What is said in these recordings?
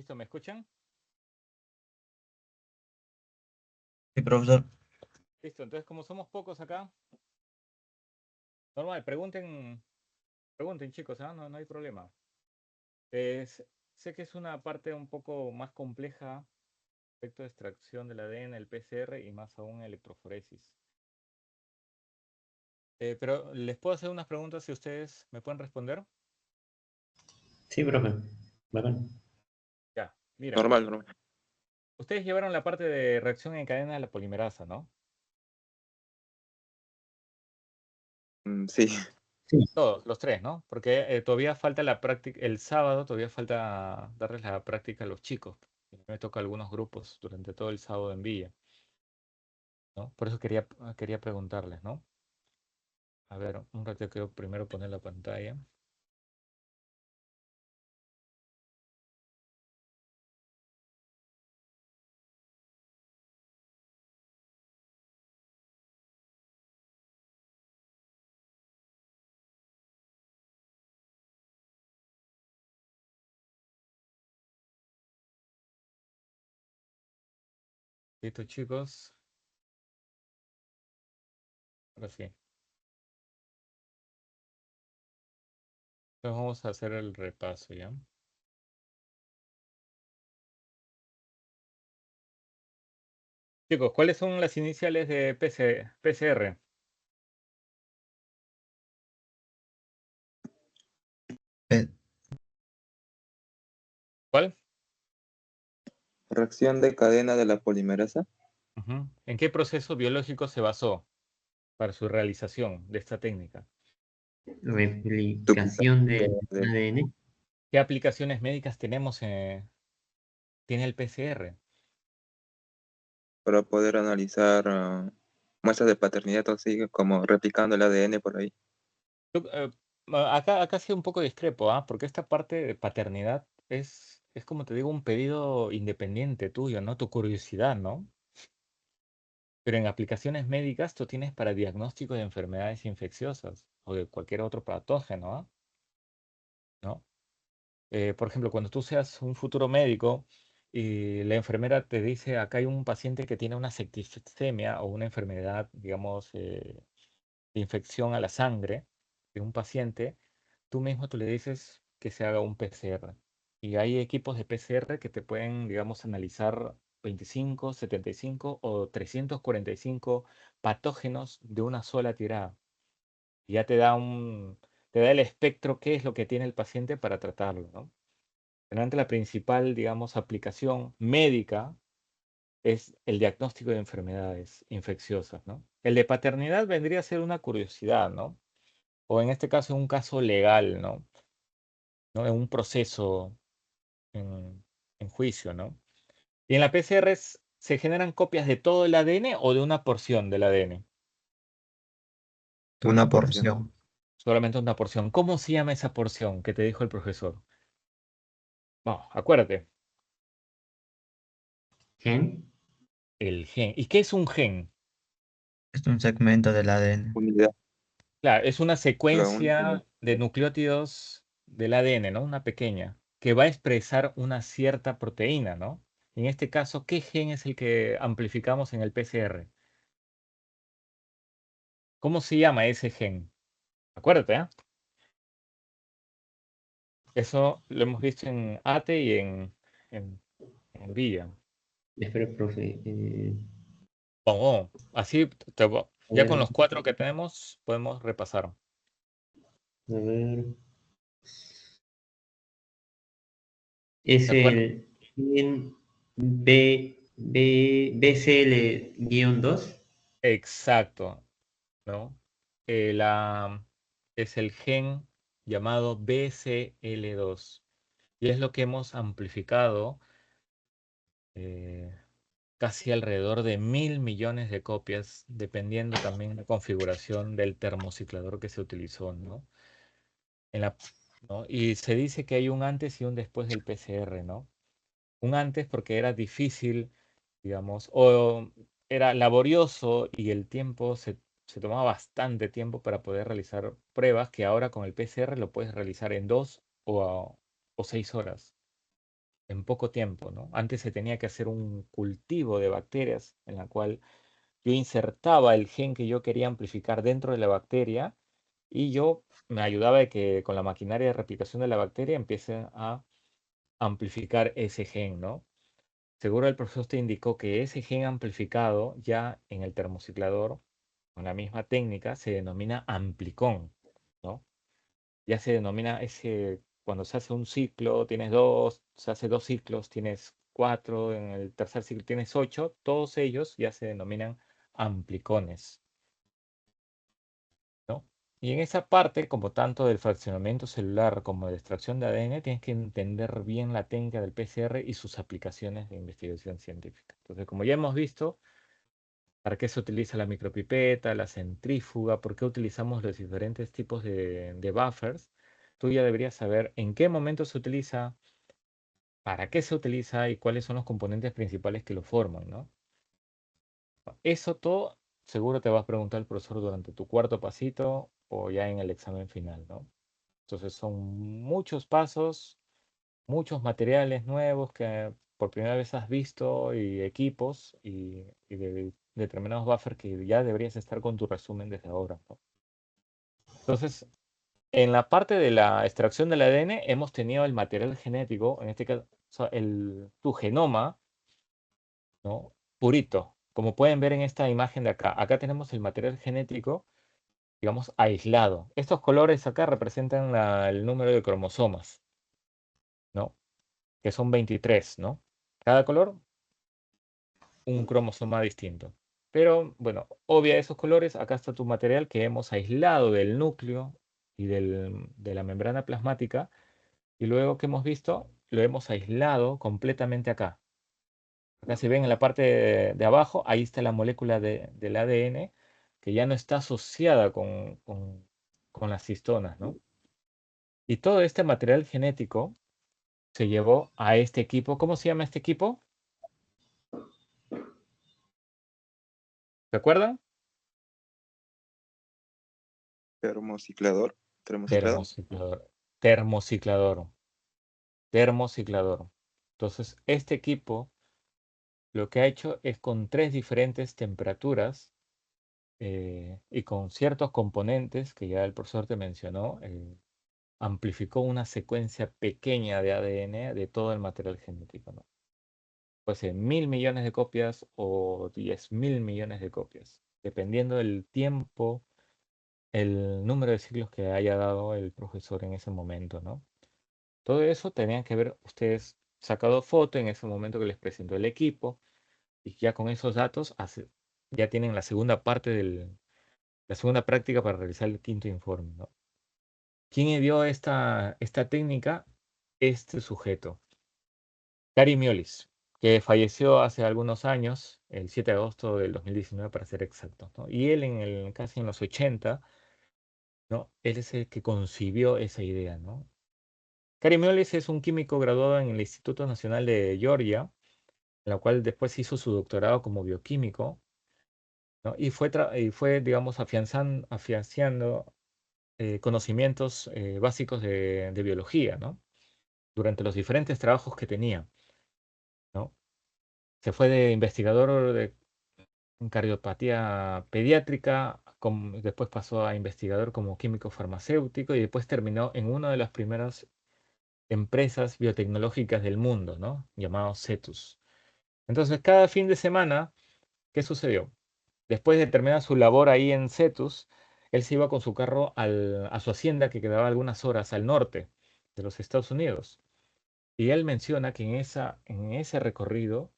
¿Listo? ¿Me escuchan? Sí, profesor. Listo, entonces como somos pocos acá, normal, pregunten chicos, ¿ah? No hay problema. Sé que es una parte un poco más compleja respecto a extracción del ADN, el PCR y más aún electroforesis. Pero les puedo hacer unas preguntas si ustedes me pueden responder. Sí, profe. Bacán. Ya, mira, Normal, normal. ustedes llevaron la parte de reacción en cadena de la polimerasa, ¿no? Sí, Sí. Todos, los tres, ¿no? Porque todavía falta la práctica, el sábado todavía falta darles la práctica a los chicos. Me toca algunos grupos durante todo el sábado en Villa, ¿no? Por eso quería preguntarles, ¿no? A ver, un rato quiero primero poner la pantalla. Listo, chicos. Ahora sí. Entonces vamos a hacer el repaso, ¿ya? Chicos, ¿cuáles son las iniciales de PCR? Eh, ¿Cuál? reacción de cadena de la polimerasa. Ujú. ¿En qué proceso biológico se basó para su realización de esta técnica? Replicación del De- ADN. ¿Qué aplicaciones médicas tiene el PCR? para poder analizar muestras de paternidad o así, como replicando el ADN por ahí. Yo, acá sí un poco discrepo, ¿ah? Porque esta parte de paternidad es como te digo, un pedido independiente tuyo, ¿no? Tu curiosidad, ¿no? Pero en aplicaciones médicas tú tienes para diagnóstico de enfermedades infecciosas o de cualquier otro patógeno, ¿ah? ¿No? Por ejemplo, cuando tú seas un futuro médico y la enfermera te dice, acá hay un paciente que tiene una septicemia o una enfermedad, digamos, de infección a la sangre de un paciente, tú le dices que se haga un PCR. Y hay equipos de PCR que te pueden, digamos, analizar 25, 75 o 345 patógenos de una sola tirada. Y ya te da el espectro, qué es lo que tiene el paciente para tratarlo, ¿no? Generalmente la principal, digamos, aplicación médica es el diagnóstico de enfermedades infecciosas, ¿no? El de paternidad vendría a ser una curiosidad, ¿no? O en este caso, un caso legal, ¿no? ¿No? En un proceso en, en juicio, ¿no? Y en la PCR se generan copias de todo el ADN o de una porción del ADN. una porción. Solamente una porción. ¿Cómo se llama esa porción que te dijo el profesor? Vamos, acuérdate, Gen. el gen. ¿Y qué es un gen? Es un segmento del ADN. Unidad. Claro, es una Unidad. secuencia de nucleótidos del ADN, ¿no? Una pequeña, que va a expresar una cierta proteína, ¿no? En este caso, ¿qué gen es el que amplificamos en el PCR? ¿Cómo se llama ese gen? Acuérdate, ¿ah? Eso lo hemos visto en ATE y en VIA. Espera, profe. Así, A ya con ver, los cuatro que tenemos, podemos repasar. a ver. Es ¿De acuerdo? el gen BCL-2. Exacto, ¿no? La, es el gen llamado BCL2 y es lo que hemos amplificado eh, casi alrededor de 1.000 millones de copias, dependiendo también de la configuración del termociclador que se utilizó, ¿no? En la, ¿no? Y se dice que hay un antes y un después del PCR, ¿no? Un antes porque era difícil, digamos, o era laborioso y el tiempo se tomaba bastante tiempo para poder realizar pruebas que ahora con el PCR lo puedes realizar en 2 o 6 horas. en poco tiempo, ¿no? Antes se tenía que hacer un cultivo de bacterias en la cual yo insertaba el gen que yo quería amplificar dentro de la bacteria y yo me ayudaba de que con la maquinaria de replicación de la bacteria empiece a amplificar ese gen, ¿no? Seguro el profesor te indicó que ese gen amplificado ya en el termociclador, con la misma técnica, se denomina amplicón, ¿no? Ya se denomina ese, cuando se hace un ciclo, tienes dos, se hace dos ciclos, tienes cuatro, en el tercer ciclo tienes ocho, todos ellos ya se denominan amplicones, ¿no? Y en esa parte, como tanto del fraccionamiento celular como de extracción de ADN, tienes que entender bien la técnica del PCR y sus aplicaciones de investigación científica. Entonces, como ya hemos visto, ¿para qué se utiliza la micropipeta, la centrífuga? ¿Por qué utilizamos los diferentes tipos de buffers? Tú ya deberías saber en qué momento se utiliza, para qué se utiliza y cuáles son los componentes principales que lo forman, ¿no? Eso todo seguro te vas a preguntar el profesor durante tu cuarto pasito o ya en el examen final, ¿no? Entonces son muchos pasos, muchos materiales nuevos que por primera vez has visto y equipos y de determinados buffers que ya deberías estar con tu resumen desde ahora, ¿no? Entonces, en la parte de la extracción del ADN hemos tenido el material genético, en este caso tu genoma, ¿no? Purito. Como pueden ver en esta imagen de acá, acá tenemos el material genético, digamos, aislado. Estos colores acá representan el número de cromosomas, ¿no? Que son 23, ¿no? Cada color, un cromosoma distinto. Pero bueno, obvia esos colores, acá está tu material que hemos aislado del núcleo y de la membrana plasmática. Y luego que hemos visto, lo hemos aislado completamente acá. Acá si ven en la parte de abajo, ahí está la molécula del ADN que ya no está asociada con las histonas, ¿no? Y todo este material genético se llevó a este equipo. ¿Cómo se llama este equipo? ¿Se acuerdan? Termociclador. Termociclador. Termociclador. Termociclador. Termociclador. Entonces, este equipo lo que ha hecho es con tres diferentes temperaturas y con ciertos componentes que ya el profesor te mencionó, amplificó una secuencia pequeña de ADN de todo el material genético, ¿no? Puede ser 1.000 millones de copias o 10.000 millones de copias, dependiendo del tiempo, el número de ciclos que haya dado el profesor en ese momento, ¿no? Todo eso tenían que ver ustedes sacado foto en ese momento que les presentó el equipo y ya con esos datos ya tienen la segunda parte la segunda práctica para realizar el quinto informe, ¿no? ¿Quién dio esta técnica? Este sujeto, Gary Mullis, que falleció hace algunos años, el 7 de agosto del 2019 para ser exactos, ¿no? Y él casi en los 80, ¿no? Él es el que concibió esa idea, ¿no? Gary Mullis es un químico graduado en el Instituto Nacional de Georgia, en la cual después hizo su doctorado como bioquímico, ¿no? Y fue, digamos, afianzando conocimientos básicos de biología, ¿no? Durante los diferentes trabajos que tenía, ¿no? Se fue de investigador en cardiopatía pediátrica, después pasó a investigador como químico farmacéutico y después terminó en una de las primeras empresas biotecnológicas del mundo, ¿no? Llamado Cetus. Entonces, cada fin de semana, ¿qué sucedió? Después de terminar su labor ahí en Cetus, él se iba con su carro a su hacienda que quedaba algunas horas al norte de los Estados Unidos. Y él menciona que en ese recorrido,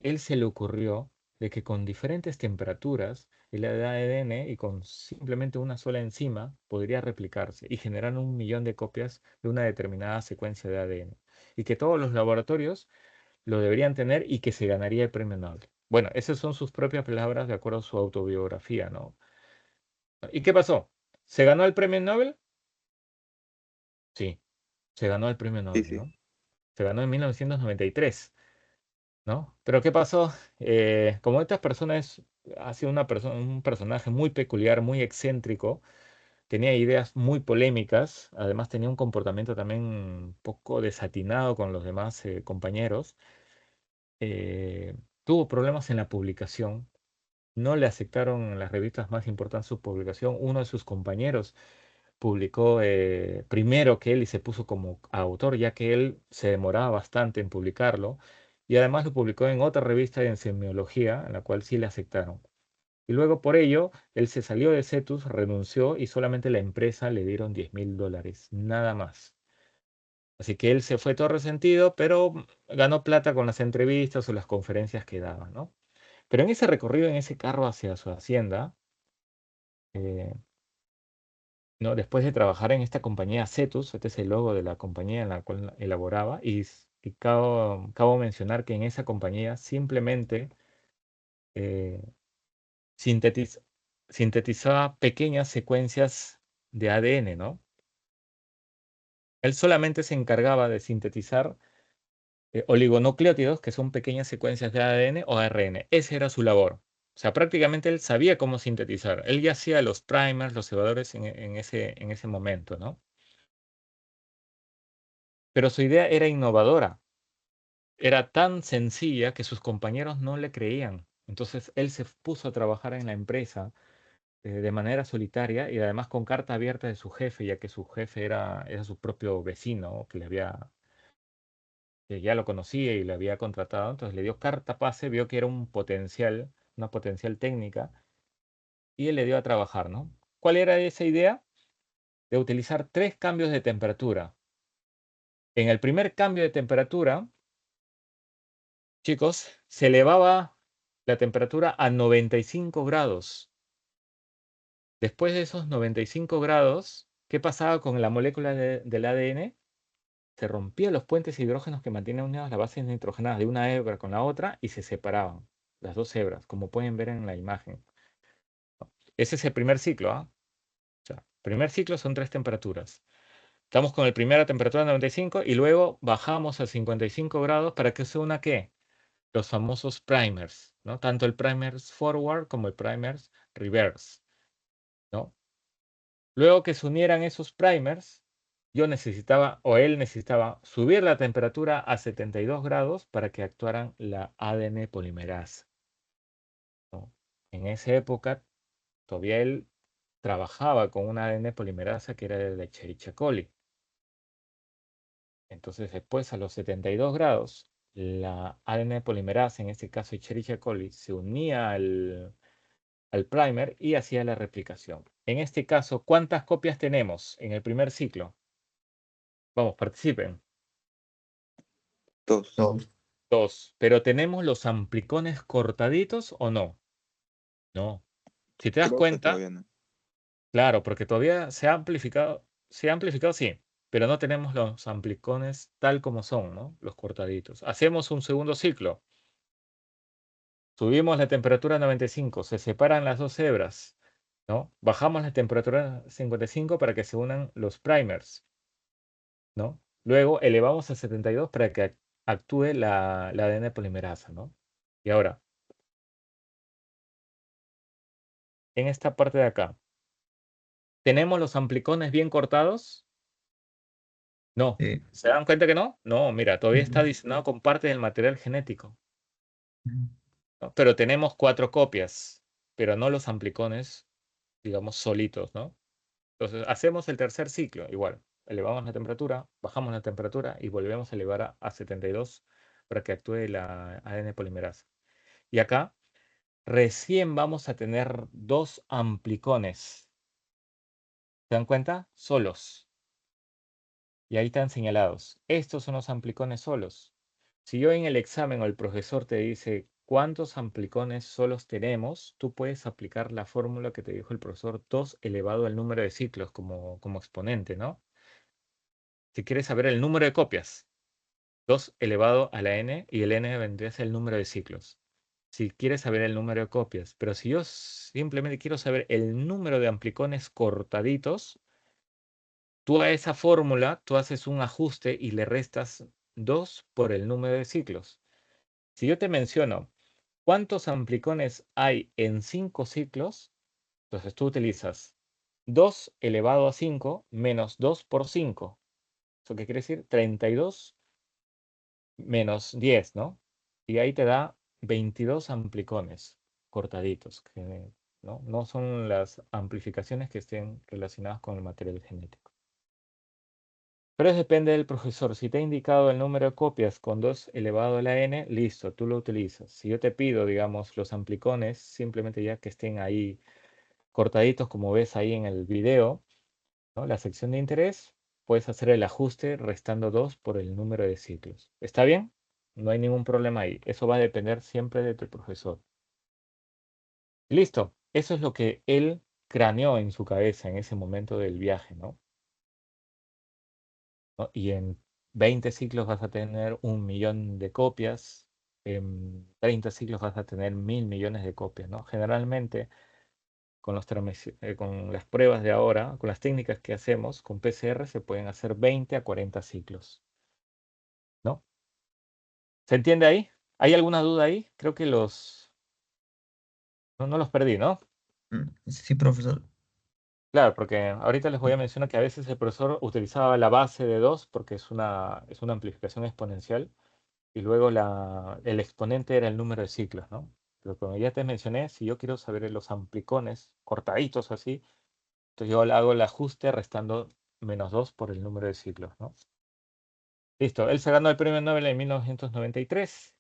él se le ocurrió de que con diferentes temperaturas el ADN y con simplemente una sola enzima podría replicarse y generar 1 millón de copias de una determinada secuencia de ADN. Y que todos los laboratorios lo deberían tener y que se ganaría el premio Nobel. Bueno, esas son sus propias palabras de acuerdo a su autobiografía, ¿no? ¿Y qué pasó? ¿Se ganó el premio Nobel? Sí, se ganó el premio Sí, Nobel, sí. ¿no? Se ganó en 1993. ¿No? Pero ¿qué pasó? Como esta persona ha sido un personaje muy peculiar, muy excéntrico, tenía ideas muy polémicas, además tenía un comportamiento también un poco desatinado con los demás compañeros. Eh, Tuvo problemas en la publicación, no le aceptaron en las revistas más importantes su publicación. Uno de sus compañeros publicó primero que él y se puso como autor, ya que él se demoraba bastante en publicarlo, y además lo publicó en otra revista en semiología, en la cual sí le aceptaron. Y luego por ello, él se salió de Cetus, renunció y solamente la empresa le dieron $10.000, nada más. Así que él se fue todo resentido, pero ganó plata con las entrevistas o las conferencias que daba, ¿no? Pero en ese recorrido, en ese carro hacia su hacienda, eh, ¿no? Después de trabajar en esta compañía Cetus, este es el logo de la compañía en la cual elaboraba, y cabe mencionar que en esa compañía simplemente eh, sintetiz- sintetizaba pequeñas secuencias de ADN, ¿no? Él solamente se encargaba de sintetizar oligonucleótidos, que son pequeñas secuencias de ADN o ARN. Esa era su labor. O sea, prácticamente él sabía cómo sintetizar. Él ya hacía los primers, los cebadores en ese momento, ¿no? Pero su idea era innovadora. Era tan sencilla que sus compañeros no le creían. Entonces él se puso a trabajar en la empresa de manera solitaria y además con carta abierta de su jefe, ya que su jefe era su propio vecino que ya lo conocía y le había contratado. Entonces le dio carta pase, vio que era un potencial, una potencial técnica, y él le dio a trabajar, ¿no? ¿Cuál era esa idea? De utilizar 3 cambios de temperatura. En el primer cambio de temperatura, chicos, se elevaba la temperatura a 95 grados. Después de esos 95 grados, ¿qué pasaba con la molécula del ADN? Se rompían los puentes hidrógenos que mantienen unidas las bases nitrogenadas de una hebra con la otra y se separaban las dos hebras, como pueden ver en la imagen. Ese es el primer ciclo, ¿ah? O sea, primer ciclo son 3 temperaturas. Estamos con el primera temperatura 95 y luego bajamos a 55 grados para que se una ¿qué? Los famosos primers, ¿no? Tanto el primers forward como el primers reverse, ¿no? Luego que se unieran esos primers, yo necesitaba, o él necesitaba, subir la temperatura a 72 grados para que actuaran la ADN polimerasa, ¿no? En esa época, todavía él trabajaba con una ADN polimerasa que era de la Escherichia coli. Entonces, después, a los 72 grados, la ADN polimerasa, en este caso Escherichia coli, se unía al primer y hacía la replicación. En este caso, ¿cuántas copias tenemos en el primer ciclo? Vamos, participen. 2. 2. 2. Pero ¿tenemos los amplicones cortaditos o no? No. Si te das Creo que cuenta, todavía no. claro, porque todavía se ha amplificado sí, pero no tenemos los amplicones tal como son, ¿no? Los cortaditos. Hacemos un segundo ciclo. Subimos la temperatura a 95, se separan las dos hebras, ¿no? Bajamos la temperatura a 55 para que se unan los primers, ¿no? Luego elevamos a 72 para que actúe la ADN polimerasa, ¿no? Y ahora, en esta parte de acá, ¿tenemos los amplicones bien cortados? No. Sí. ¿Se dan cuenta que no? No, mira, todavía está Ujú. adicionado con parte del material genético, Ujú. ¿no? Pero tenemos 4 copias, pero no los amplicones, digamos, solitos, ¿no? Entonces, hacemos el tercer ciclo, igual. Elevamos la temperatura, bajamos la temperatura y volvemos a elevar a 72 para que actúe la ADN polimerasa. Y acá recién vamos a tener 2 amplicones. ¿Se dan cuenta? Solos. Y ahí están señalados. Estos son los amplicones solos. Si yo en el examen o el profesor te dice cuántos amplicones solos tenemos, tú puedes aplicar la fórmula que te dijo el profesor 2 elevado al número de ciclos como exponente, ¿no? Si quieres saber el número de copias, 2 elevado a la n y el n vendría a ser el número de ciclos. Si quieres saber el número de copias, pero si yo simplemente quiero saber el número de amplicones cortaditos, tú a esa fórmula, tú haces un ajuste y le restas 2 por el número de ciclos. Si yo te menciono cuántos amplicones hay en 5 ciclos, entonces tú utilizas 2 elevado a 5 menos 2 por 5. ¿Eso qué quiere decir? 32 menos 10, ¿no? Y ahí te da 22 amplicones cortaditos, que no son las amplificaciones que estén relacionadas con el material genético. Pero depende del profesor. Si te ha indicado el número de copias con 2 elevado a la n, listo, tú lo utilizas. Si yo te pido, digamos, los amplicones, simplemente ya que estén ahí cortaditos, como ves ahí en el video, ¿no? La sección de interés, puedes hacer el ajuste restando 2 por el número de ciclos. ¿Está bien? No hay ningún problema ahí. Eso va a depender siempre de tu profesor. Listo. Eso es lo que él craneó en su cabeza en ese momento del viaje, ¿no? Y en 20 ciclos vas a tener 1.000.000 de copias. En 30 ciclos vas a tener 1.000.000.000 de copias, ¿no? Generalmente, con las pruebas de ahora, con las técnicas que hacemos, con PCR se pueden hacer 20 a 40 ciclos, ¿no? ¿Se entiende ahí? ¿Hay alguna duda ahí? Creo que no los perdí, ¿no? Sí, profesor. Claro, porque ahorita les voy a mencionar que a veces el profesor utilizaba la base de 2 porque es una amplificación exponencial y luego el exponente era el número de ciclos, ¿no? Pero como ya te mencioné, si yo quiero saber los amplicones cortaditos así, entonces yo le hago el ajuste restando menos 2 por el número de ciclos, ¿no? Listo, él se ganó el premio Nobel en 1993.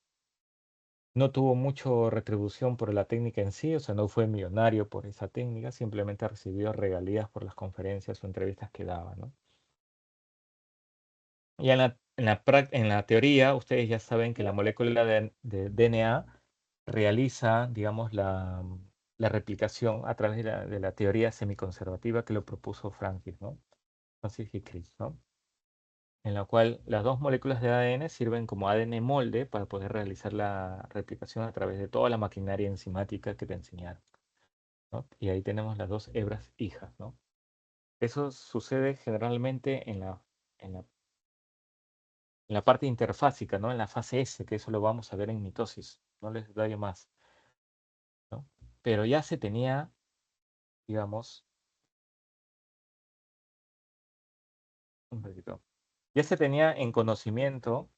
No tuvo mucha retribución por la técnica en sí, o sea, no fue millonario por esa técnica, simplemente recibió regalías por las conferencias o entrevistas que daba, ¿no? Y en la teoría, ustedes ya saben que la molécula de DNA realiza, digamos, la replicación a través de la teoría semiconservativa que lo propuso Francis, ¿no? Francis y Crick, ¿no? En la cual las dos moléculas de ADN sirven como ADN molde para poder realizar la replicación a través de toda la maquinaria enzimática que te enseñaron, ¿no? Y ahí tenemos las dos hebras hijas, ¿no? Eso sucede generalmente en la parte interfásica, ¿no? En la fase S, que eso lo vamos a ver en mitosis. No les doy más, ¿no? Pero ya se tenía, digamos, un ratito, ya se tenía en conocimiento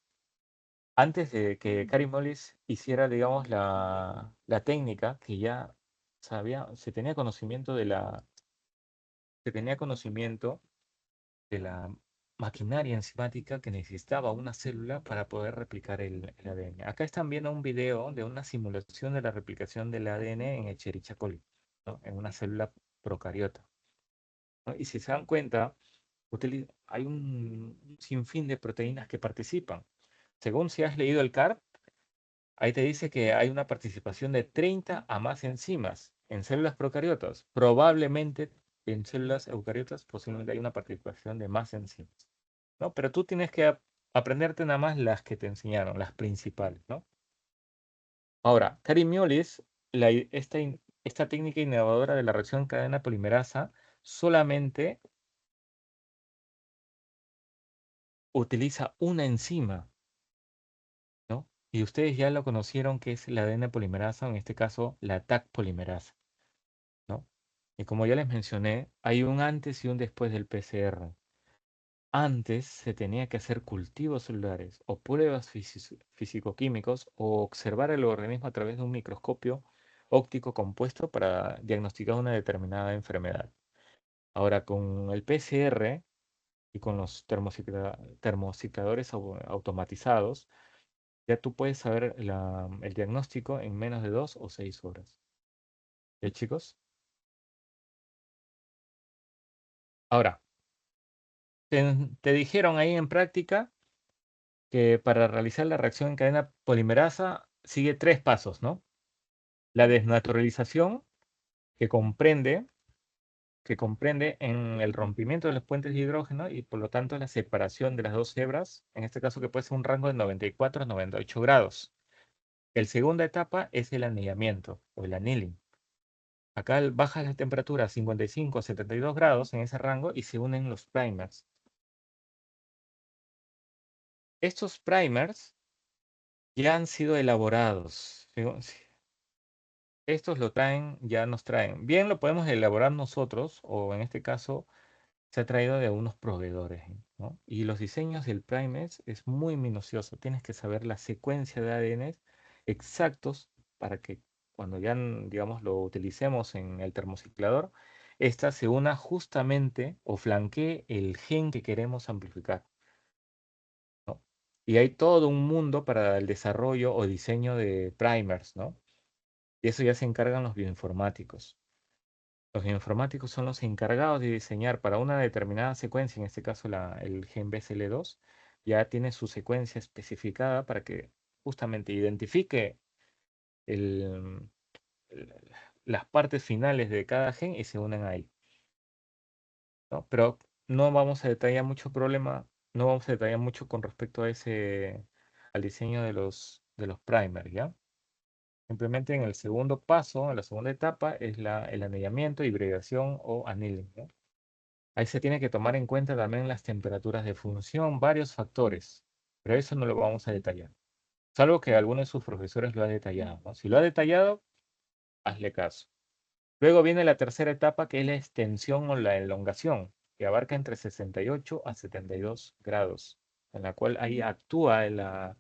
antes de que Kary Mullis hiciera, digamos, la técnica, que ya se tenía conocimiento de la maquinaria enzimática que necesitaba una célula para poder replicar el ADN. Acá están viendo un video de una simulación de la replicación del ADN en Escherichia coli, ¿no? En una célula procariota, ¿no? Y si se dan cuenta, hay un sinfín de proteínas que participan. Según si has leído el CAR, ahí te dice que hay una participación de 30 a más enzimas en células procariotas. Probablemente en células eucariotas posiblemente hay una participación de más enzimas, ¿no? Pero tú tienes que aprenderte nada más las que te enseñaron, las principales, ¿no? Ahora, Kary Mullis, esta técnica innovadora de la reacción cadena polimerasa solamente utiliza una enzima, ¿no? Y ustedes ya lo conocieron que es la ADN polimerasa, en este caso la TAC polimerasa, ¿no? Y como ya les mencioné, hay un antes y un después del PCR. Antes se tenía que hacer cultivos celulares o pruebas físico-químicos o observar el organismo a través de un microscopio óptico compuesto para diagnosticar una determinada enfermedad. Ahora, con el PCR y con los termocicladores automatizados, ya tú puedes saber el diagnóstico en menos de 2 o 6 horas. ¿Ya, chicos? Ahora, te dijeron ahí en práctica que para realizar la reacción en cadena polimerasa sigue 3 pasos, ¿no? La desnaturalización, que comprende, en el rompimiento de los puentes de hidrógeno y por lo tanto la separación de las dos hebras, en este caso que puede ser un rango de 94 a 98 grados. La segunda etapa es el anillamiento o el annealing. Acá baja la temperatura a 55 a 72 grados en ese rango y se unen los primers. Estos primers ya han sido elaborados. estos lo traen, ya nos traen. Bien, lo podemos elaborar nosotros, o en este caso, se ha traído de unos proveedores, ¿no? Y los diseños del Primex es muy minucioso. Tienes que saber la secuencia de ADN exactos para que cuando ya, digamos, lo utilicemos en el termociclador, esta se una justamente o flanquee el gen que queremos amplificar, ¿no? Y hay todo un mundo para el desarrollo o diseño de primers, ¿no? Y eso ya se encargan los bioinformáticos. Los bioinformáticos son los encargados de diseñar para una determinada secuencia, en este caso el gen BCL2, ya tiene su secuencia especificada para que justamente identifique el- el- las partes finales de cada gen y se unen ahí, ¿no? Pero no vamos a detallar mucho problema, no vamos a detallar mucho con respecto a al diseño de los primers, ¿ya? Simplemente en el segundo paso, en la segunda etapa, es el anillamiento, hibridación o annealing, ¿no? Ahí se tiene que tomar en cuenta también las temperaturas de función, varios factores, pero eso no lo vamos a detallar. Salvo que alguno de sus profesores lo ha detallado, ¿no? Si lo ha detallado, hazle caso. Luego viene la tercera etapa, que es la extensión o la elongación, que abarca entre 68 a 72 grados, en la cual ahí actúa la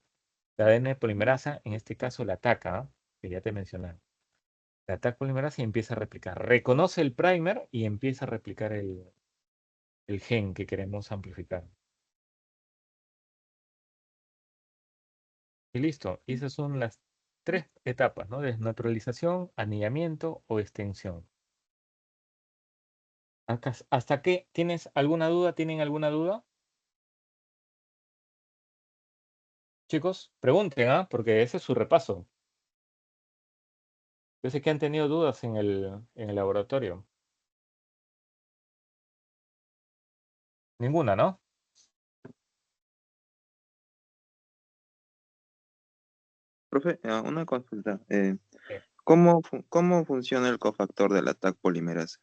ADN polimerasa, en este caso la TACA, ¿no? Que ya te mencioné. La TAC polimerasa y empieza a replicar. Reconoce el primer y empieza a replicar el gen que queremos amplificar. Y listo. Y esas son las tres etapas, ¿no? Desnaturalización, anillamiento o extensión. ¿Hasta qué? ¿Tienes alguna duda? ¿Tienen alguna duda? Chicos, pregunten, ¿ah? Porque ese es su repaso. Yo sé que han tenido dudas en el laboratorio. Ninguna, ¿no? Profe, una consulta. Sí. ¿Cómo funciona el cofactor de la TAC polimerasa?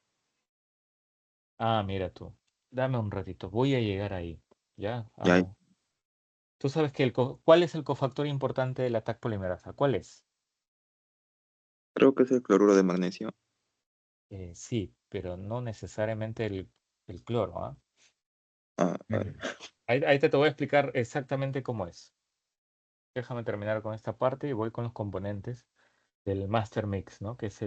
Ah, mira tú. Dame un ratito. Voy a llegar ahí. ¿Ya? Ya, Tú sabes que ¿cuál es el cofactor importante de la TAC polimerasa? ¿Cuál es? creo que es el cloruro de magnesio. Sí, pero no necesariamente el cloro, ¿ah? Ah, a Mm. ver. Ahí te voy a explicar exactamente cómo es. Déjame terminar con esta parte y voy con los componentes del Master Mix, ¿no? Que es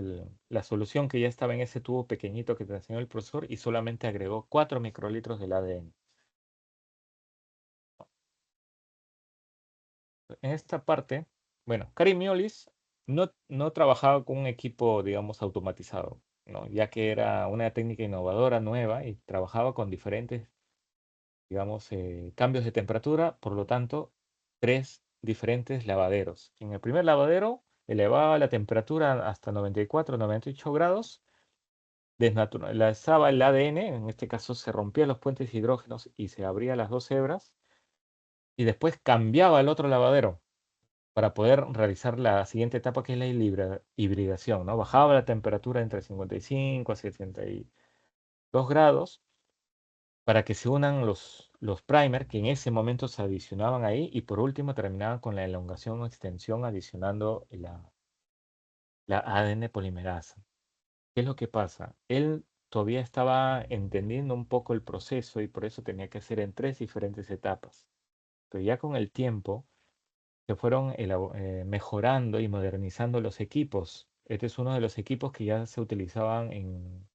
la solución que ya estaba en ese tubo pequeñito que te enseñó el profesor y solamente agregó 4 microlitros del ADN. En esta parte, bueno, Karim Miolis no trabajaba con un equipo, digamos, automatizado, ¿no? Ya que era una técnica innovadora, nueva, y trabajaba con diferentes, digamos, cambios de temperatura, por lo tanto, 3 diferentes lavaderos. En el primer lavadero elevaba la temperatura hasta 94, 98 grados, desnaturalizaba el ADN, en este caso se rompían los puentes hidrógenos y se abrían las dos hebras, y después cambiaba el otro lavadero para poder realizar la siguiente etapa, que es la hibridación, ¿no? Bajaba la temperatura entre 55 a 72 grados para que se unan los primers que en ese momento se adicionaban ahí y por último terminaban con la elongación o extensión adicionando la ADN polimerasa. ¿Qué es lo que pasa? Él todavía estaba entendiendo un poco el proceso y por eso tenía que hacer en 3 diferentes etapas. Pero ya con el tiempo se fueron mejorando y modernizando los equipos. Este es uno de los equipos que ya se utilizaban en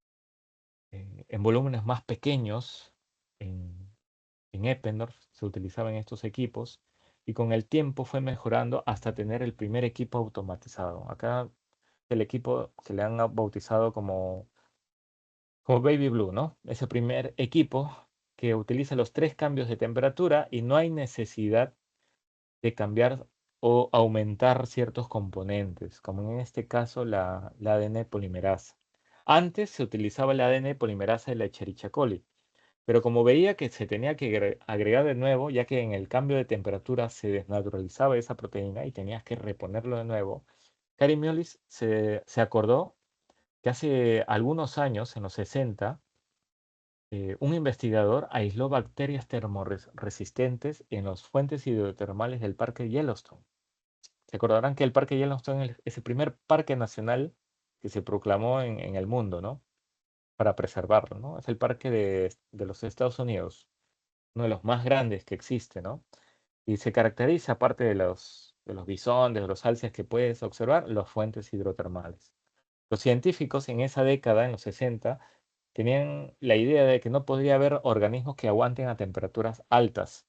volúmenes más pequeños, en, en Eppendorf se utilizaban estos equipos y con el tiempo fue mejorando hasta tener el primer equipo automatizado. Acá el equipo se le han bautizado como Baby Blue, ¿no? Ese primer equipo que utiliza los 3 cambios de temperatura y no hay necesidad de cambiar o aumentar ciertos componentes, como en este caso la ADN polimerasa. Antes se utilizaba el ADN polimerasa de la Escherichia coli, pero como veía que se tenía que agregar de nuevo, ya que en el cambio de temperatura se desnaturalizaba esa proteína y tenías que reponerlo de nuevo, Karim Mullis se acordó que hace algunos años, en los 60, un investigador aisló bacterias termoresistentes en las fuentes hidrotermales del Parque Yellowstone. Se acordarán que el Parque Yellowstone es el primer parque nacional que se proclamó en el mundo, ¿no? Para preservarlo, ¿no? Es el parque de los Estados Unidos, uno de los más grandes que existe, ¿no? Y se caracteriza, aparte de los bisontes, de los alces que puedes observar, las fuentes hidrotermales. Los científicos en esa década, en los 60, tenían la idea de que no podría haber organismos que aguanten a temperaturas altas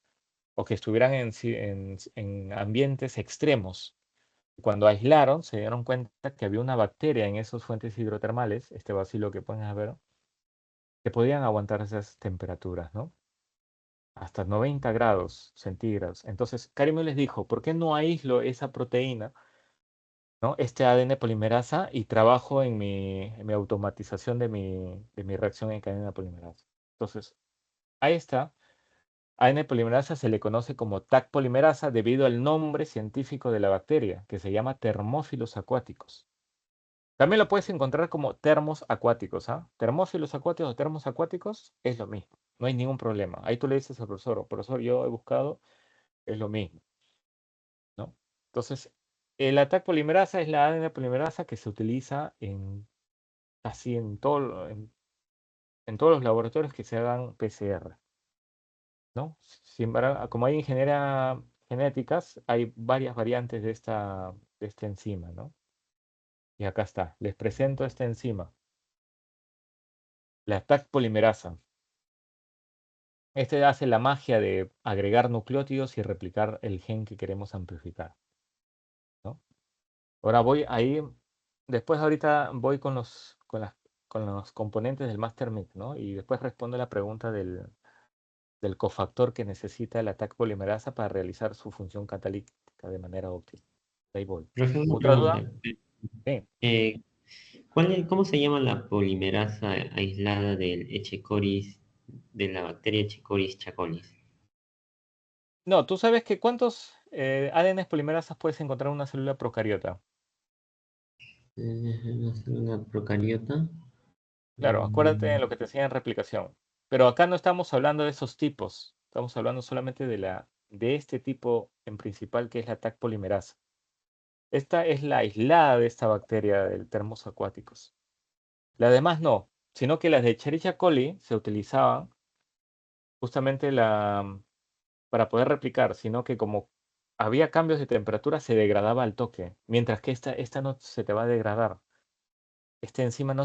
o que estuvieran en ambientes extremos. Cuando aislaron, se dieron cuenta que había una bacteria en esas fuentes hidrotermales, este bacilo que pueden ver, que podían aguantar esas temperaturas, ¿no? Hasta 90 grados centígrados. Entonces, Carimel les dijo, ¿por qué no aíslo esa proteína, ¿no? Este ADN polimerasa y trabajo en mi automatización de mi reacción en cadena polimerasa? Entonces, ahí está. ADN polimerasa se le conoce como Taq polimerasa debido al nombre científico de la bacteria, que se llama termófilos acuáticos. También lo puedes encontrar como termos acuáticos, ¿ah? Termófilos acuáticos o termos acuáticos es lo mismo, no hay ningún problema. Ahí tú le dices al profesor, profesor, yo he buscado, es lo mismo, ¿no? Entonces, la Taq polimerasa es la ADN polimerasa que se utiliza casi en todos los laboratorios que se hagan PCR, ¿no? Sin embargo, como hay ingeniería genéticas, hay varias variantes de esta enzima, ¿no? Y acá está, les presento esta enzima, la Taq polimerasa. Este hace la magia de agregar nucleótidos y replicar el gen que queremos amplificar, ¿no? Ahora voy ahí, después ahorita voy con los componentes del Master Mix, ¿no? Y después respondo la pregunta del cofactor que necesita el ATAC polimerasa para realizar su función catalítica de manera óptima. Ahí voy. Profe, una ¿Otra duda? pregunta. Sí. ¿Cómo se llama la polimerasa aislada del Echecoris, de la bacteria Echecoris chacolis? No, tú sabes que ¿cuántos ADN polimerasas puedes encontrar en una célula procariota? Una célula procariota. Claro, acuérdate de Mm, lo que te enseña en replicación. Pero acá no estamos hablando de esos tipos. Estamos hablando solamente de este tipo en principal, que es la Taq polimerasa. Esta es la aislada de esta bacteria del termos acuáticos. Las demás no, sino que las de Escherichia coli se utilizaban justamente para poder replicar, sino que como había cambios de temperatura se degradaba al toque, mientras que esta no se te va a degradar. Enzima no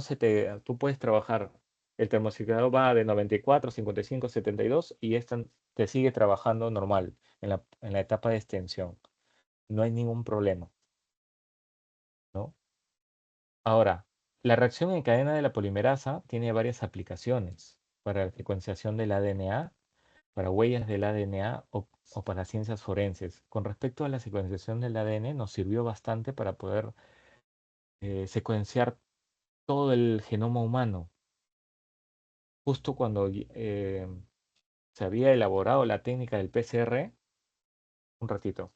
tú puedes trabajar, el termociclado va de 94, 55, 72 y esta te sigue trabajando normal en la etapa de extensión. No hay ningún problema, ¿no? Ahora, la reacción en cadena de la polimerasa tiene varias aplicaciones para la secuenciación del ADN, para huellas del ADN o para ciencias forenses. Con respecto a la secuenciación del ADN, nos sirvió bastante para poder secuenciar todo el genoma humano. Justo cuando se había elaborado la técnica del PCR, un ratito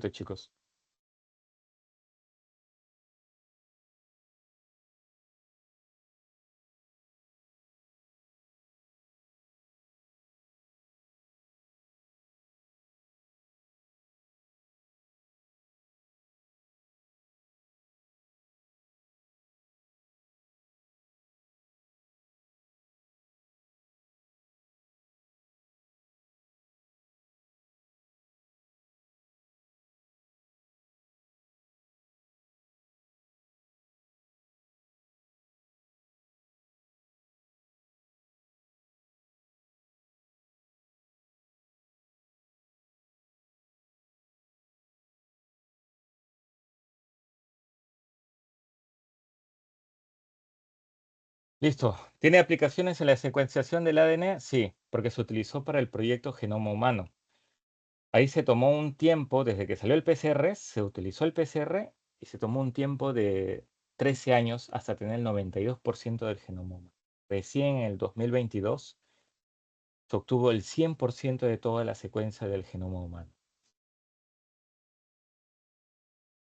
chicos. Listo. ¿Tiene aplicaciones en la secuenciación del ADN? Sí, porque se utilizó para el proyecto Genoma Humano. Ahí se tomó un tiempo, desde que salió el PCR, se utilizó el PCR y se tomó un tiempo de 13 años hasta tener el 92% del genoma humano. Recién en el 2022 se obtuvo el 100% de toda la secuencia del genoma humano.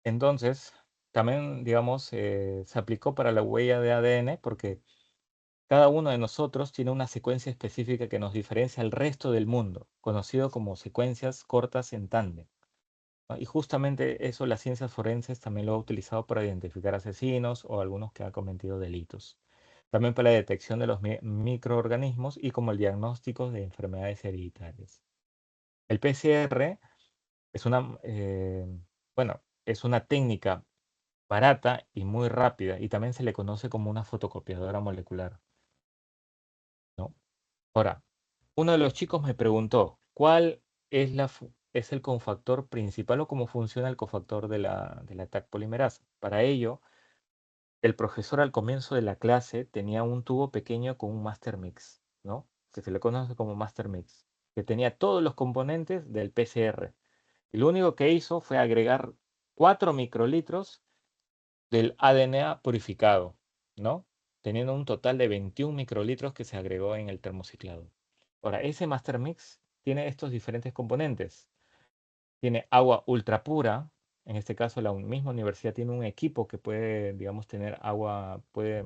Entonces, también, digamos, se aplicó para la huella de ADN porque cada uno de nosotros tiene una secuencia específica que nos diferencia al resto del mundo, conocido como secuencias cortas en tándem. ¿no? Y justamente eso las ciencias forenses también lo ha utilizado para identificar asesinos o algunos que han cometido delitos. También para la detección de los microorganismos y como el diagnóstico de enfermedades hereditarias. El PCR es bueno, es una técnica barata y muy rápida y también se le conoce como una fotocopiadora molecular, ¿no? Ahora, uno de los chicos me preguntó, ¿cuál es el cofactor principal o cómo funciona el cofactor de la TAC polimerasa? Para ello, el profesor al comienzo de la clase tenía un tubo pequeño con un master mix, ¿no? Que se le conoce como master mix, que tenía todos los componentes del PCR. Y lo único que hizo fue agregar 4 microlitros del ADN purificado, ¿no? Teniendo un total de 21 microlitros que se agregó en el termociclado. Ahora, ese master mix tiene estos diferentes componentes. Tiene agua ultra pura. En este caso, la misma universidad tiene un equipo que puede, digamos, tener agua, puede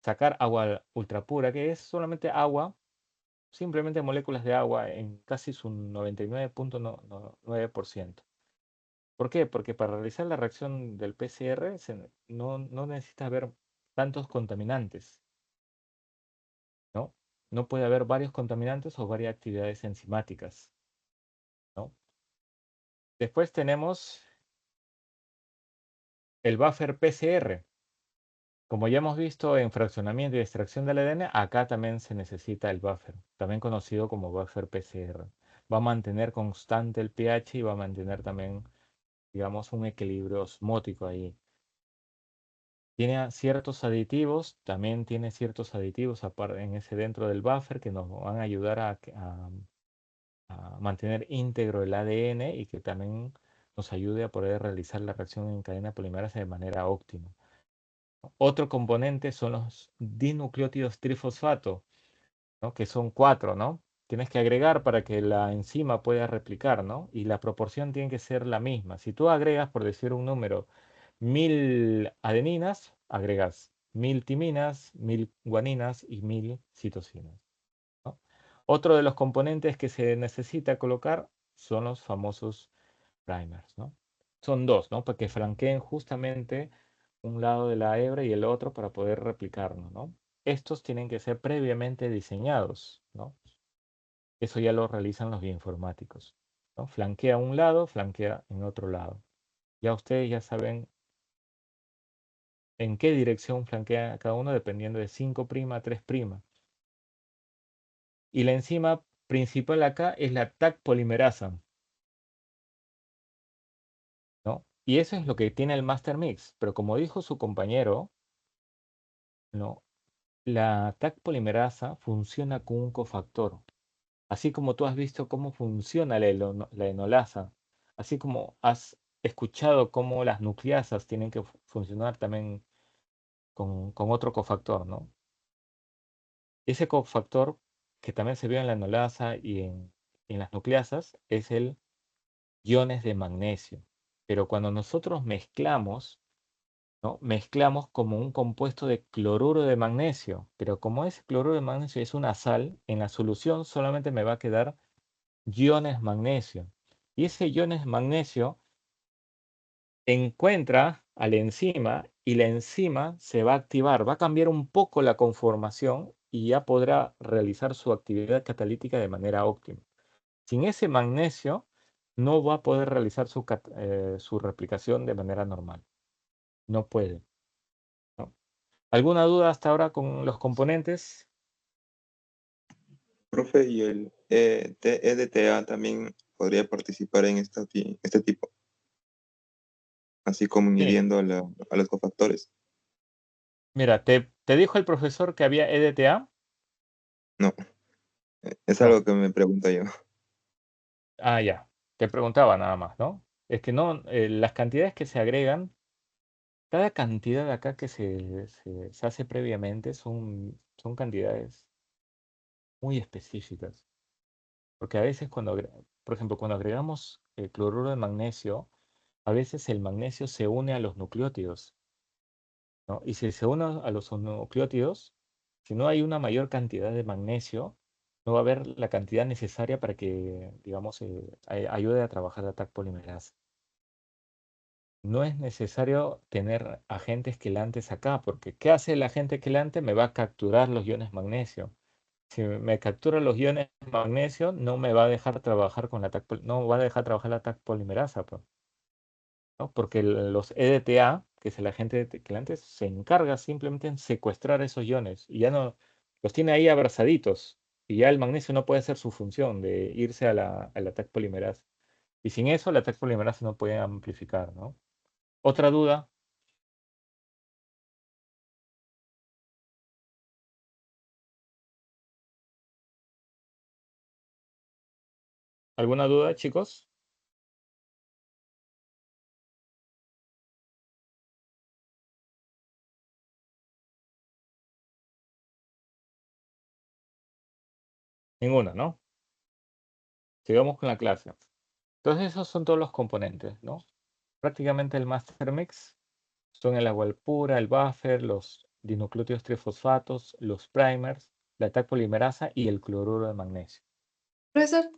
sacar agua ultra pura, que es solamente agua, simplemente moléculas de agua en casi su 99.9%. ¿Por qué? Porque para realizar la reacción del PCR no necesita haber tantos contaminantes, ¿no? No puede haber varios contaminantes o varias actividades enzimáticas, ¿no? Después tenemos el buffer PCR. Como ya hemos visto en fraccionamiento y extracción del ADN, acá también se necesita el buffer, también conocido como buffer PCR. Va a mantener constante el pH y va a mantener también, digamos, un equilibrio osmótico ahí. Tiene ciertos aditivos, también tiene ciertos aditivos en ese dentro del buffer que nos van a ayudar a mantener íntegro el ADN y que también nos ayude a poder realizar la reacción en cadena polimerasa de manera óptima. Otro componente son los dinucleótidos trifosfato, ¿no? Que son 4, ¿no? Tienes que agregar para que la enzima pueda replicar, ¿no? Y la proporción tiene que ser la misma. Si tú agregas, por decir un número, 1000 adeninas, agregas 1000 timinas, 1000 guaninas y 1000 citosinas, ¿no? Otro de los componentes que se necesita colocar son los famosos primers, ¿no? Son dos, ¿no? Para que flanqueen justamente un lado de la hebra y el otro para poder replicarlo, ¿no? Estos tienen que ser previamente diseñados, ¿no? Eso ya lo realizan los bioinformáticos, ¿no? Flanquea un lado, flanquea en otro lado. Ya ustedes ya saben en qué dirección flanquea cada uno dependiendo de 5', 3'. Y la enzima principal acá es la TAC polimerasa, ¿no? Y eso es lo que tiene el master mix. Pero como dijo su compañero, ¿no? La TAC polimerasa funciona con un cofactor. Así como tú has visto cómo funciona la enolasa, así como has escuchado cómo las nucleasas tienen que funcionar también con otro cofactor, ¿no? Ese cofactor que también se ve en la enolasa y en las nucleasas es el iones de magnesio. Pero cuando nosotros mezclamos, ¿no? Mezclamos como un compuesto de cloruro de magnesio, pero como ese cloruro de magnesio es una sal, en la solución solamente me va a quedar iones magnesio. Y ese iones magnesio encuentra a la enzima y la enzima se va a activar, va a cambiar un poco la conformación y ya podrá realizar su actividad catalítica de manera óptima. Sin ese magnesio no va a poder realizar su replicación de manera normal. No puede, ¿no? ¿Alguna duda hasta ahora con los componentes? Profe, y el EDTA también podría participar en este tipo, así como Sí. inhibiendo a los cofactores. Mira, ¿te dijo el profesor que había EDTA? No, es No. algo que me pregunto yo. Ah, ya. Te preguntaba nada más, ¿no? Es que no, las cantidades que se agregan, cada cantidad de acá que se hace previamente son cantidades muy específicas. Porque a veces por ejemplo, cuando agregamos el cloruro de magnesio, a veces el magnesio se une a los nucleótidos, ¿no? Y si se une a los nucleótidos, si no hay una mayor cantidad de magnesio, no va a haber la cantidad necesaria para que, digamos, ayude a trabajar la TAC polimerasa. No es necesario tener agentes quelantes acá, porque ¿qué hace el agente quelante? Me va a capturar los iones magnesio. Si me captura los iones magnesio, no me va a dejar trabajar con la no va a dejar trabajar la TAC polimerasa, pues, ¿no? Porque los EDTA, que es el agente quelante, se encarga simplemente en secuestrar esos iones y ya no los tiene ahí abrazaditos. Y ya el magnesio no puede hacer su función de irse a la TAC polimerasa. Y sin eso, la TAC polimerasa no puede amplificar, ¿no? Otra duda. ¿Alguna duda, chicos? Ninguna, ¿no? Sigamos con la clase. Entonces, esos son todos los componentes, ¿no? Prácticamente el master mix son el agua pura, el buffer, los dinucleótidos trifosfatos, los primers, la TAC polimerasa y el cloruro de magnesio. Profesor,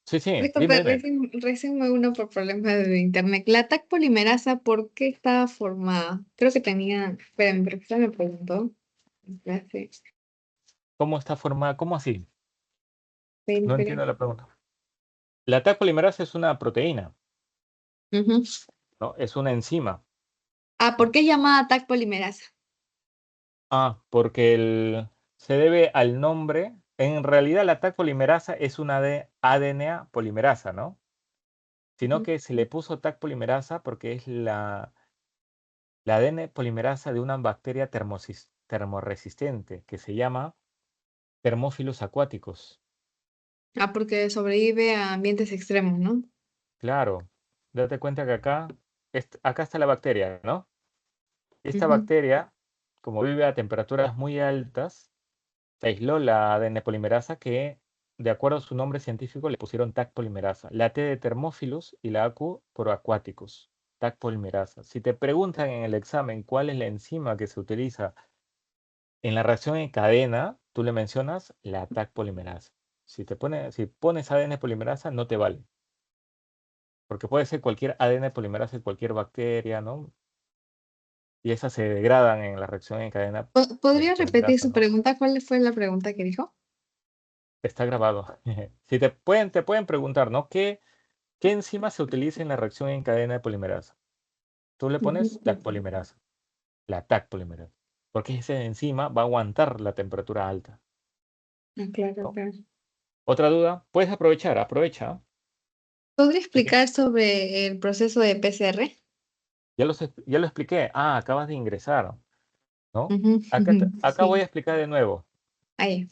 Sí, sí, disculpe, dime. recién me uno por problemas de internet. ¿La TAC polimerasa por qué estaba formada? Creo que tenía, espera, mi profesor me preguntó. Gracias. ¿Cómo está formada? ¿Cómo así? Espera, No espera. entiendo la pregunta. La TAC polimerasa es una proteína, Ujú. ¿no? Es una enzima. Ah, ¿por qué es llamada TAC polimerasa? Porque se debe al nombre. En realidad, la TAC polimerasa es una de ADN polimerasa, ¿no? Sino Ujú. que se le puso TAC polimerasa porque es la ADN polimerasa de una bacteria termoresistente que se llama Thermophilus aquaticus. Ah, porque sobrevive a ambientes extremos, ¿no? Claro, date cuenta que acá está la bacteria, ¿no? Esta Ujú. bacteria, como vive a temperaturas muy altas, aisló la ADN polimerasa que, de acuerdo a su nombre científico, le pusieron TAC polimerasa. La T de Thermophilus y la AQ por aquaticus. TAC polimerasa. Si te preguntan en el examen cuál es la enzima que se utiliza en la reacción en cadena, tú le mencionas la TAC polimerasa. Si pones ADN polimerasa, no te vale. Porque puede ser cualquier ADN polimerasa de cualquier bacteria, ¿no? Y esas se degradan en la reacción en cadena de ¿Podría repetir polimerasa, su ¿no? pregunta? ¿Cuál fue la pregunta que dijo? Está grabado. Si te pueden preguntar, ¿no? ¿Qué enzima se utiliza en la reacción en cadena de polimerasa? Tú le pones Ujú. TAC polimerasa, la TAC polimerasa. Porque esa enzima va a aguantar la temperatura alta, Ah, claro, ¿no? claro. ¿Otra duda? Puedes aprovechar, aprovecha. ¿Podría Así que explicar sobre el proceso de PCR? ya lo expliqué. Acabas de ingresar, ¿no? Ujú, Acá voy a sí, explicar de nuevo. ahí,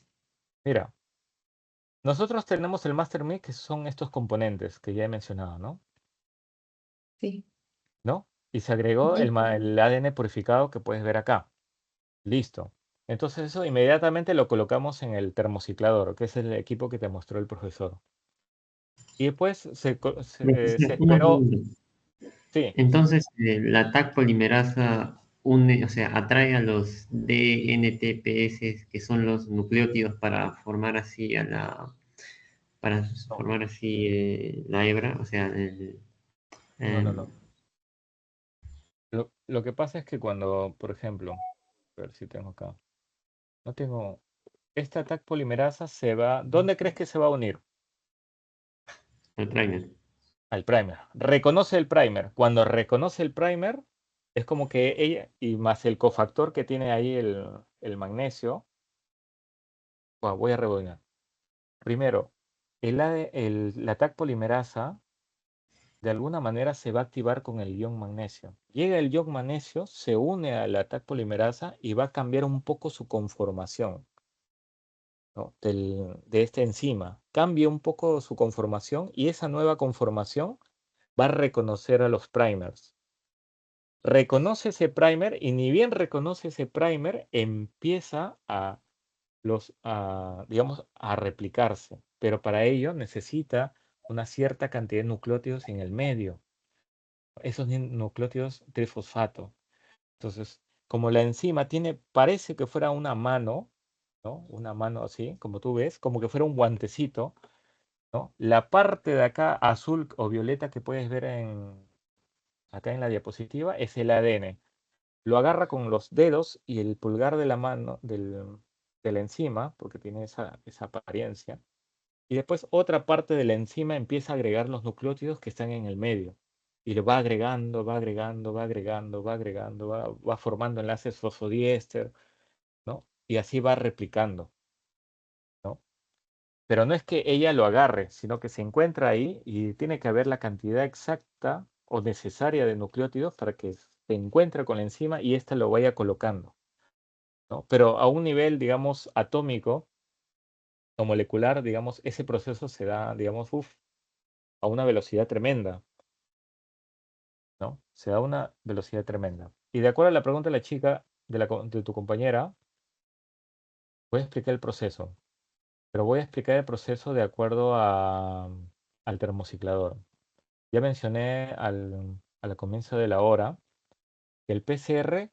Mira, nosotros tenemos el master mix, que son estos componentes que ya he mencionado, ¿no? sí. ¿No? Y se agregó Ujú. el ADN purificado que puedes ver acá. Listo. Entonces eso inmediatamente lo colocamos en el termociclador, que es el equipo que te mostró el profesor. Y después se Profesor, una esperó, pregunta. sí, Entonces, la TAC polimerasa une, o sea, atrae a los DNTPS, que son los nucleótidos para formar así para no, formar así la hebra, o sea, em, no. Lo que pasa es que cuando, por ejemplo, a ver si tengo acá, no tengo, esta TAC polimerasa se va, ¿dónde crees que se va a unir? el primer. Al primer. Reconoce el primer. Cuando reconoce el primer, es como que ella, y más el cofactor que tiene ahí el magnesio, voy a rebobinar. Primero, la TAC polimerasa de alguna manera se va a activar con el ion magnesio. Llega el ion magnesio, se une a la TAC polimerasa y va a cambiar un poco su conformación, ¿no? De esta enzima. Cambia un poco su conformación y esa nueva conformación va a reconocer a los primers. Reconoce ese primer y ni bien reconoce ese primer, empieza digamos, a replicarse. Pero para ello necesita una cierta cantidad de nucleótidos en el medio. Esos nucleótidos trifosfato. Entonces, como la enzima parece que fuera una mano, ¿no? Una mano así, como tú ves, como que fuera un guantecito, ¿no? La parte de acá azul o violeta que puedes ver acá en la diapositiva es el ADN. Lo agarra con los dedos y el pulgar de la mano de la enzima, porque tiene esa apariencia. Y después otra parte de la enzima empieza a agregar los nucleótidos que están en el medio. Y lo va agregando, va agregando, va agregando, va agregando, va formando enlaces fosfodiéster, ¿no? Y así va replicando, ¿no? Pero no es que ella lo agarre, sino que se encuentra ahí y tiene que haber la cantidad exacta o necesaria de nucleótidos para que se encuentre con la enzima y ésta lo vaya colocando, ¿no? Pero a un nivel, digamos, atómico o molecular, digamos, ese proceso se da, digamos, a una velocidad tremenda, ¿no? Se da a una velocidad tremenda. Y de acuerdo a la pregunta de la chica, de tu compañera, voy a explicar el proceso, pero voy a explicar el proceso de acuerdo al termociclador. Ya mencioné al comienzo de la hora que el PCR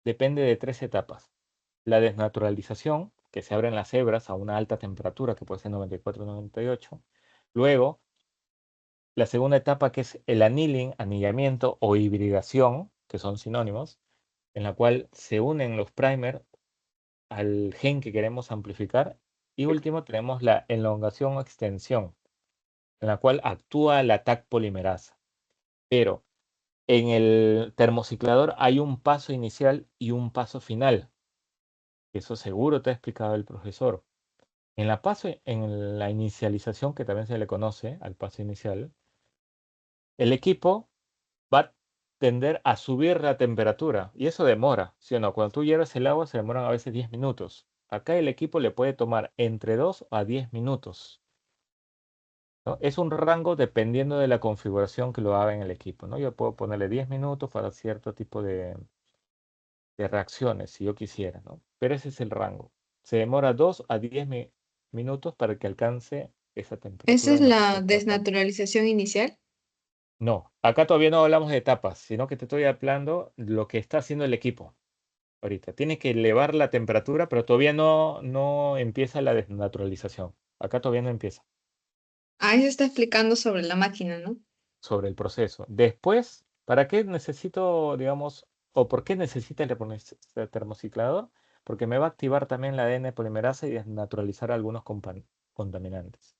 depende de 3 etapas. La desnaturalización, que se abren las hebras a una alta temperatura, que puede ser 94 o 98. Luego, la segunda etapa, que es el annealing, anillamiento o hibridación, que son sinónimos, en la cual se unen los primers al gen que queremos amplificar. Y último, tenemos la elongación o extensión, en la cual actúa la Taq polimerasa. Pero en el termociclador hay un paso inicial y un paso final. Eso seguro te ha explicado el profesor. En la inicialización, que también se le conoce al paso inicial, el equipo va a tender a subir la temperatura y eso demora, ¿sí o no? Cuando tú hierves el agua se demoran a veces 10 minutos. Acá el equipo le puede tomar entre 2 a 10 minutos, ¿no? Es un rango dependiendo de la configuración que lo haga en el equipo, ¿no? Yo puedo ponerle 10 minutos para cierto tipo de reacciones si yo quisiera, ¿no? Pero ese es el rango. Se demora 2 a 10 minutos para que alcance esa ¿Esa temperatura es en la que la está trabajando. desnaturalización inicial? No, acá todavía no hablamos de etapas, sino que te estoy hablando de lo que está haciendo el equipo ahorita. Tiene que elevar la temperatura, pero todavía no empieza la desnaturalización. Acá todavía no empieza Ahí se está explicando sobre la máquina, ¿no? sobre el proceso. Después, ¿para qué necesito, digamos, o por qué necesita el termociclador? Porque me va a activar también la ADN polimerasa y desnaturalizar algunos contaminantes.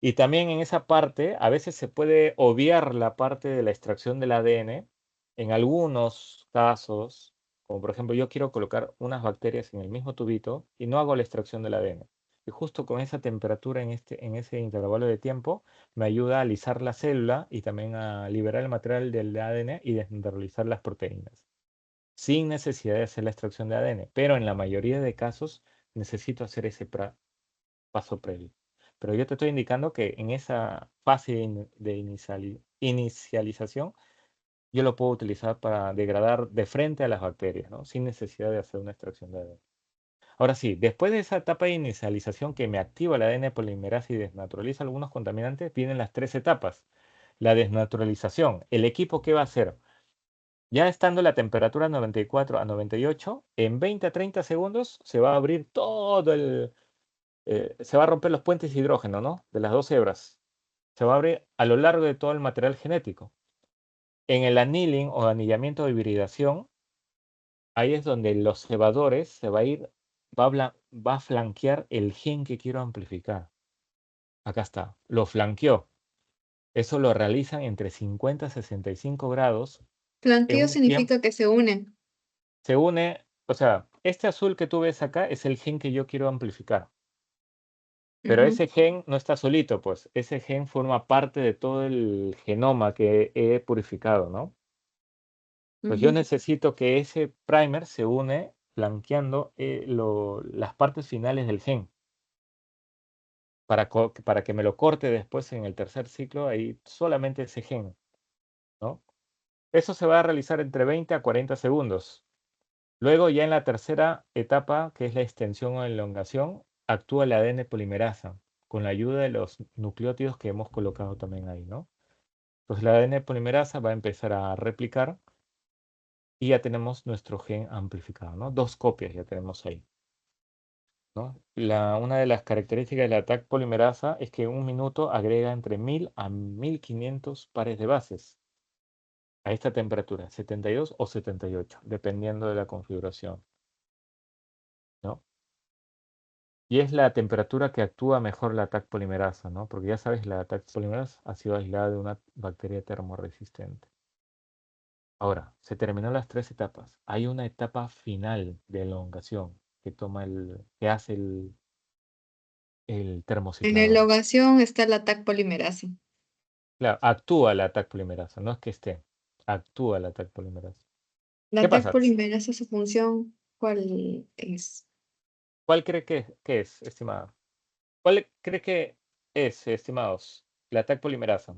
Y también en esa parte, a veces se puede obviar la parte de la extracción del ADN. En algunos casos, como por ejemplo, yo quiero colocar unas bacterias en el mismo tubito y no hago la extracción del ADN. Y justo con esa temperatura en ese intervalo de tiempo, me ayuda a alisar la célula y también a liberar el material del ADN y desnaturalizar las proteínas, sin necesidad de hacer la extracción de ADN. Pero en la mayoría de casos necesito hacer ese paso previo. Pero yo te estoy indicando que en esa fase de inicialización, yo lo puedo utilizar para degradar de frente a las bacterias, ¿no? Sin necesidad de hacer una extracción de ADN. Ahora sí, después de esa etapa de inicialización que me activa la ADN polimerasa y desnaturaliza algunos contaminantes, vienen las 3 etapas. La desnaturalización. ¿El equipo qué va a hacer? Ya estando la temperatura 94 a 98, en 20 a 30 segundos se va a abrir todo se va a romper los puentes de hidrógeno, ¿no? De las 2 hebras. Se va a abrir a lo largo de todo el material genético. En el annealing o anillamiento de hibridación, ahí es donde los cebadores se va a ir, va a flanquear el gen que quiero amplificar. Acá está, lo flanqueó. Eso lo realizan entre 50 y 65 grados en Planteo un tiempo. significa que se unen. Se une, o sea, este azul que tú ves acá es el gen que yo quiero amplificar. Pero Ujú, ese gen no está solito, pues. Ese gen forma parte de todo el genoma que he purificado, ¿no? Pues yo ujú. necesito que ese primer se une flanqueando las partes finales del gen para que me lo corte después en el tercer ciclo, ahí solamente ese gen, ¿no? Eso se va a realizar entre 20 a 40 segundos. Luego, ya en la tercera etapa, que es la extensión o elongación, actúa la ADN polimerasa con la ayuda de los nucleótidos que hemos colocado también ahí, ¿no? Pues la ADN polimerasa va a empezar a replicar y ya tenemos nuestro gen amplificado, ¿no? 2 copias ya tenemos ahí. ¿no? Una de las características de la Taq polimerasa es que en un minuto agrega entre 1000 a 1500 pares de bases a esta temperatura, 72 o 78, dependiendo de la configuración, ¿no? Y es la temperatura que actúa mejor la Taq polimerasa, ¿no? Porque ya sabes, la Taq polimerasa ha sido aislada de una bacteria termoresistente. Ahora, se terminó las 3 etapas. Hay una etapa final de elongación que hace el En la termociclador. elongación está la TAC polimerasa. Claro, actúa la Taq polimerasa, no es que esté, actúa la Taq polimerasa. La ¿Qué TAC pasa? polimerasa, su función, ¿cuál es? ¿Cuál cree que es, estimada? ¿Cuál cree que es, estimados, la Taq polimerasa?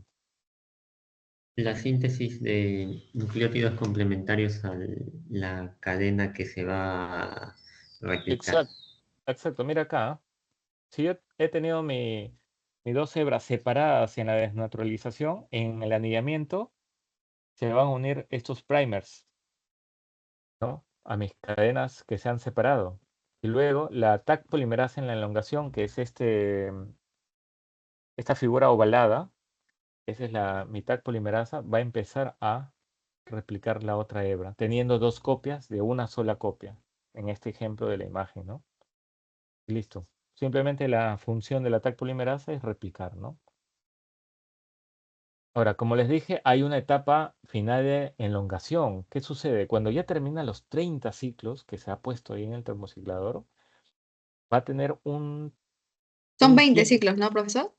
La síntesis de nucleótidos complementarios a la cadena que se va a replicar. Exacto, exacto. Mira acá, si yo he tenido mis dos hebras separadas en la desnaturalización, en el anillamiento se van a unir estos primers, ¿no? A mis cadenas que se han separado. Y luego la Taq polimerasa en la elongación, que es esta figura ovalada, esa es mi Taq polimerasa, va a empezar a replicar la otra hebra, teniendo dos copias de una sola copia, en este ejemplo de la imagen, ¿no? Y listo. Simplemente la función de la Taq polimerasa es replicar, ¿no? Ahora, como les dije, hay una etapa final de elongación. ¿Qué sucede? Cuando ya termina los 30 ciclos que se ha puesto ahí en el termociclador, va a tener Son un 20 tiempo. ciclos, ¿no, profesor?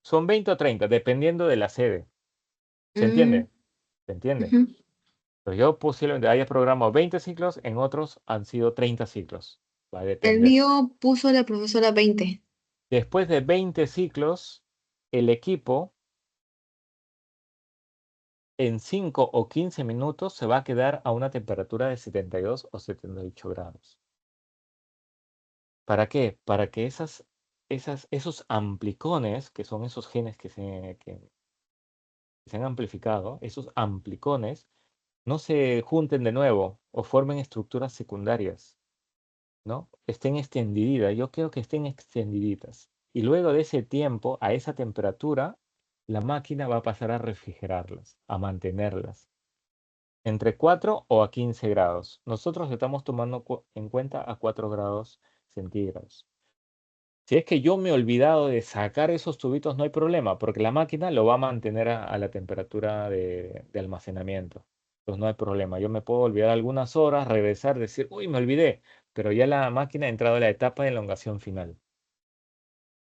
Son 20 o 30, dependiendo de la sede. ¿Se Mm, entiende? ¿Se entiende? ujú. Pero yo posiblemente haya programado 20 ciclos, en otros han sido 30 ciclos. Va a El depender. mío puso la profesora 20. Después de 20 ciclos, el equipo en 5 o 15 minutos se va a quedar a una temperatura de 72 o 78 grados. ¿Para qué? Para que esos amplicones, que son esos genes que se han amplificado, esos amplicones, no se junten de nuevo o formen estructuras secundarias, ¿no? Estén extendiditas. Yo quiero que estén extendiditas. Y luego de ese tiempo, a esa temperatura, la máquina va a pasar a refrigerarlas, a mantenerlas entre 4 o a 15 grados. Nosotros estamos tomando en cuenta a 4 grados centígrados. Si es que yo me he olvidado de sacar esos tubitos, no hay problema, porque la máquina lo va a mantener a la temperatura de almacenamiento. Entonces no hay problema. Yo me puedo olvidar algunas horas, regresar, decir, uy, me olvidé, pero ya la máquina ha entrado a la etapa de elongación final,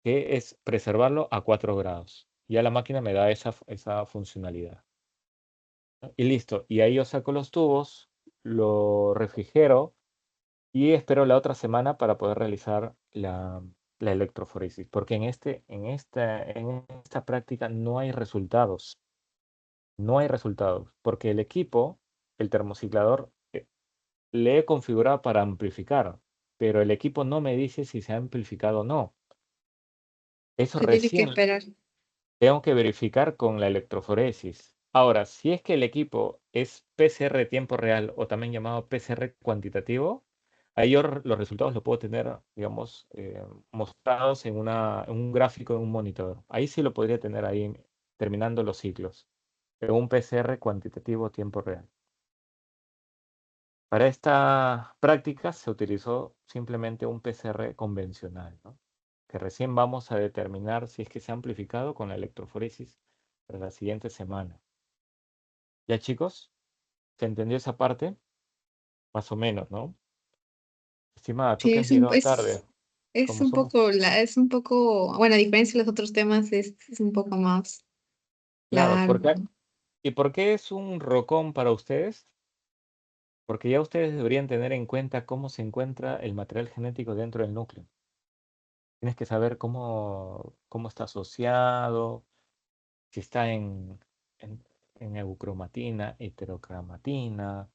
que es preservarlo a 4 grados. Ya la máquina me da esa funcionalidad. Y listo. Y ahí yo saco los tubos, lo refrigero y espero la otra semana para poder realizar la electroforesis, porque en esta práctica no hay resultados. No hay resultados, porque el equipo, el termociclador, le he configurado para amplificar, pero el equipo no me dice si se ha amplificado o no. Eso Se tiene que recién esperar. tengo que verificar con la electroforesis. Ahora, si es que el equipo es PCR de tiempo real o también llamado PCR cuantitativo, ahí yo los resultados los puedo tener, digamos, mostrados en un gráfico en un monitor. Ahí sí lo podría tener ahí terminando los ciclos, en un PCR cuantitativo tiempo real. Para esta práctica se utilizó simplemente un PCR convencional, ¿no? Que recién vamos a determinar si es que se ha amplificado con la electroforesis para la siguiente semana. ¿Ya, chicos? ¿Se entendió esa parte? Más o menos, ¿no? Estimada, tú Sí, que has llegado tarde, es como un somos... poco, es un poco, bueno, a diferencia de los otros temas, es un poco más Claro, largo. ¿y por qué es un rocón para ustedes? Porque ya ustedes deberían tener en cuenta cómo se encuentra el material genético dentro del núcleo. Tienes que saber cómo está asociado, si está en, en eucromatina, heterocromatina,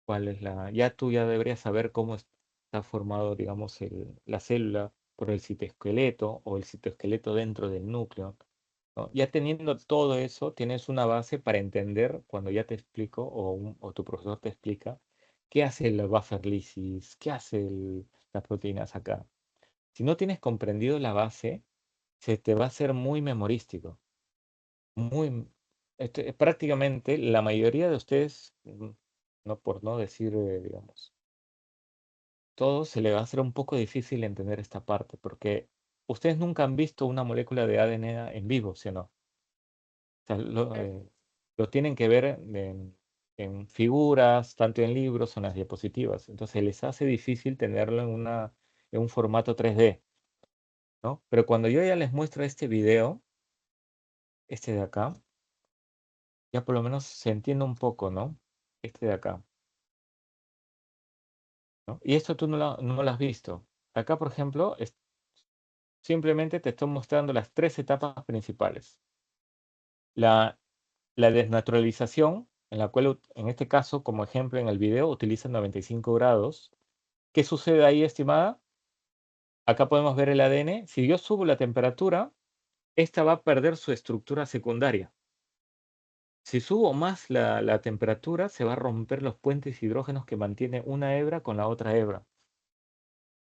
cuál es ya tú ya deberías saber cómo está formado, digamos, la célula por el citoesqueleto o el citoesqueleto dentro del núcleo, ¿no? Ya teniendo todo eso, tienes una base para entender cuando ya te explico o tu profesor te explica qué hace el buffer lysis, qué hace las proteínas acá. Si no tienes comprendido la base, se te va a hacer muy memorístico. Prácticamente la mayoría de ustedes, no por no decir, digamos, todo se le va a hacer un poco difícil entender esta parte, porque ustedes nunca han visto una molécula de ADN en vivo, ¿sí o no? O sea, lo tienen que ver en figuras, tanto en libros o en las diapositivas. Entonces les hace difícil tenerlo en un formato 3D, ¿no? Pero cuando yo ya les muestro este video, este de acá, ya por lo menos se entiende un poco, ¿no? Este de acá, ¿no? Y esto tú no lo has visto. Acá, por ejemplo, simplemente te estoy mostrando las 3 etapas principales. La desnaturalización, en la cual, en este caso, como ejemplo en el video, utiliza 95 grados. ¿Qué sucede ahí, estimada? Acá podemos ver el ADN. Si yo subo la temperatura, esta va a perder su estructura secundaria. Si subo más la temperatura, se va a romper los puentes hidrógenos que mantiene una hebra con la otra hebra,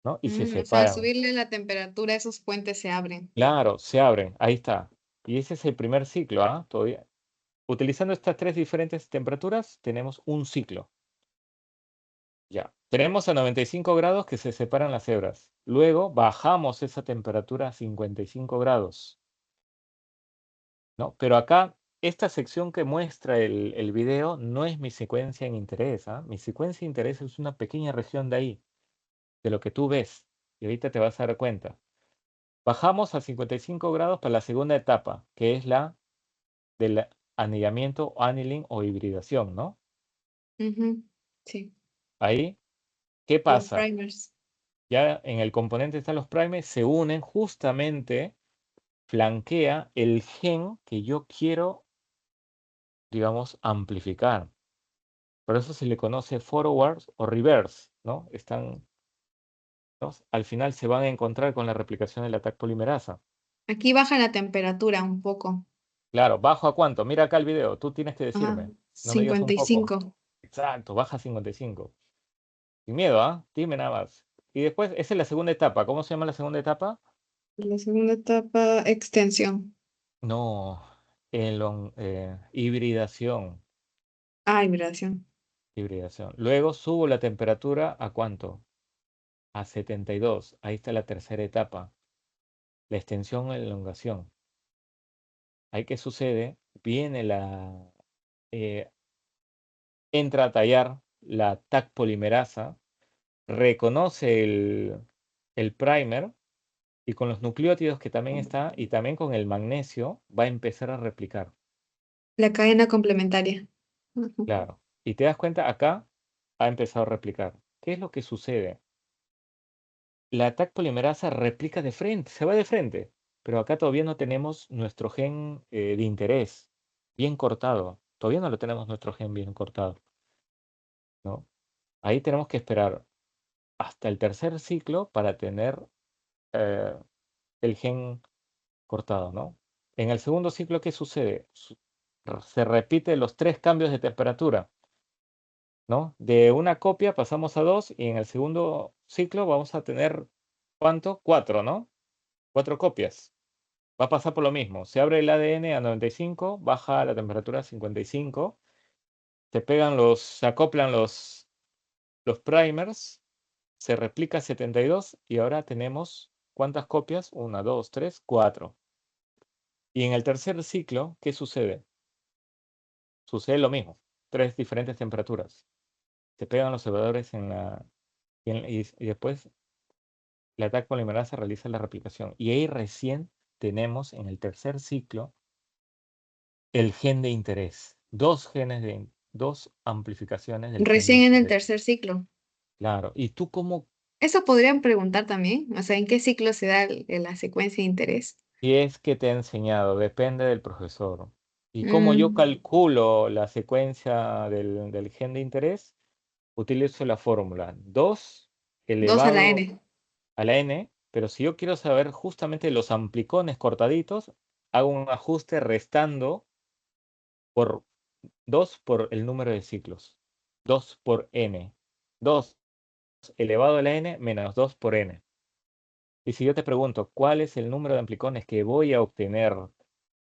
¿no? Y se O sea, al separan. subirle la temperatura, esos puentes se abren. Claro, se abren. Ahí está. Y ese es el primer ciclo, ¿ah? Todavía. Utilizando estas 3 diferentes temperaturas, tenemos un ciclo. Ya. Tenemos a 95 grados que se separan las hebras. Luego bajamos esa temperatura a 55 grados, ¿no? Pero acá, esta sección que muestra el video no es mi secuencia en interés, ¿ah? Mi secuencia de interés es una pequeña región de ahí, de lo que tú ves. Y ahorita te vas a dar cuenta. Bajamos a 55 grados para la segunda etapa, que es la del anillamiento, annealing o hibridación, ¿no? Ujú, sí, Ahí, ¿qué los pasa? primers. Ya en el componente están los primers, se unen justamente, flanquea el gen que yo quiero, digamos, amplificar. Por eso se le conoce forward o reverse, ¿no? ¿no? Al final se van a encontrar con la replicación de la Taq polimerasa. Aquí baja la temperatura un poco. Claro, ¿bajo a cuánto? Mira acá el video, tú tienes que Ah, decirme. No me digas un poco. 55. Exacto, baja a 55. Sin miedo, ¿ah? Dime nada más. Y después, esa es la segunda etapa. ¿Cómo se llama la segunda etapa? La segunda etapa, extensión. No, hibridación. Ah, hibridación. Hibridación. Luego subo la temperatura ¿a cuánto? A 72. Ahí está la tercera etapa. La extensión o elongación. Ahí qué sucede, viene eh, entra a tallar la Taq polimerasa, reconoce el primer y con los nucleótidos que también está y también con el magnesio va a empezar a replicar. La cadena complementaria. Ujú. Claro. Y te das cuenta, acá ha empezado a replicar. ¿Qué es lo que sucede? La Taq polimerasa replica de frente, se va de frente, pero acá todavía no tenemos nuestro gen de interés bien cortado. Todavía no lo tenemos nuestro gen bien cortado, ¿no? Ahí tenemos que esperar hasta el tercer ciclo para tener eh, el gen cortado, ¿no? En el segundo ciclo, ¿qué sucede? Se repite los 3 cambios de temperatura, ¿no? De una copia pasamos a 2 y en el segundo ciclo vamos a tener, ¿cuánto? 4, ¿no? 4 copias. Va a pasar por lo mismo. Se abre el ADN a 95, baja la temperatura a 55, se acoplan los primers, se replica a 72 y ahora tenemos, ¿cuántas copias? 1, 2, 3, 4. Y en el tercer ciclo, ¿qué sucede? Sucede lo mismo, 3 diferentes temperaturas. Se pegan los observadores y después la Taq polimerasa realiza la replicación. Y ahí recién tenemos en el tercer ciclo el gen de interés. Dos amplificaciones del gen de Recién en el interés. tercer ciclo. Claro. ¿Y tú cómo? Eso podrían preguntar también. O sea, ¿en qué ciclo se da la secuencia de interés? Y es que te he enseñado, depende del profesor. Y como yo Mm, calculo la secuencia del gen de interés, utilizo la fórmula 2 2 a la elevado n. a la n, pero si yo quiero saber justamente los amplicones cortaditos, hago un ajuste restando por 2 por el número de ciclos. 2 por n. 2 elevado a la n menos 2 por n. Y si yo te pregunto, ¿cuál es el número de amplicones que voy a obtener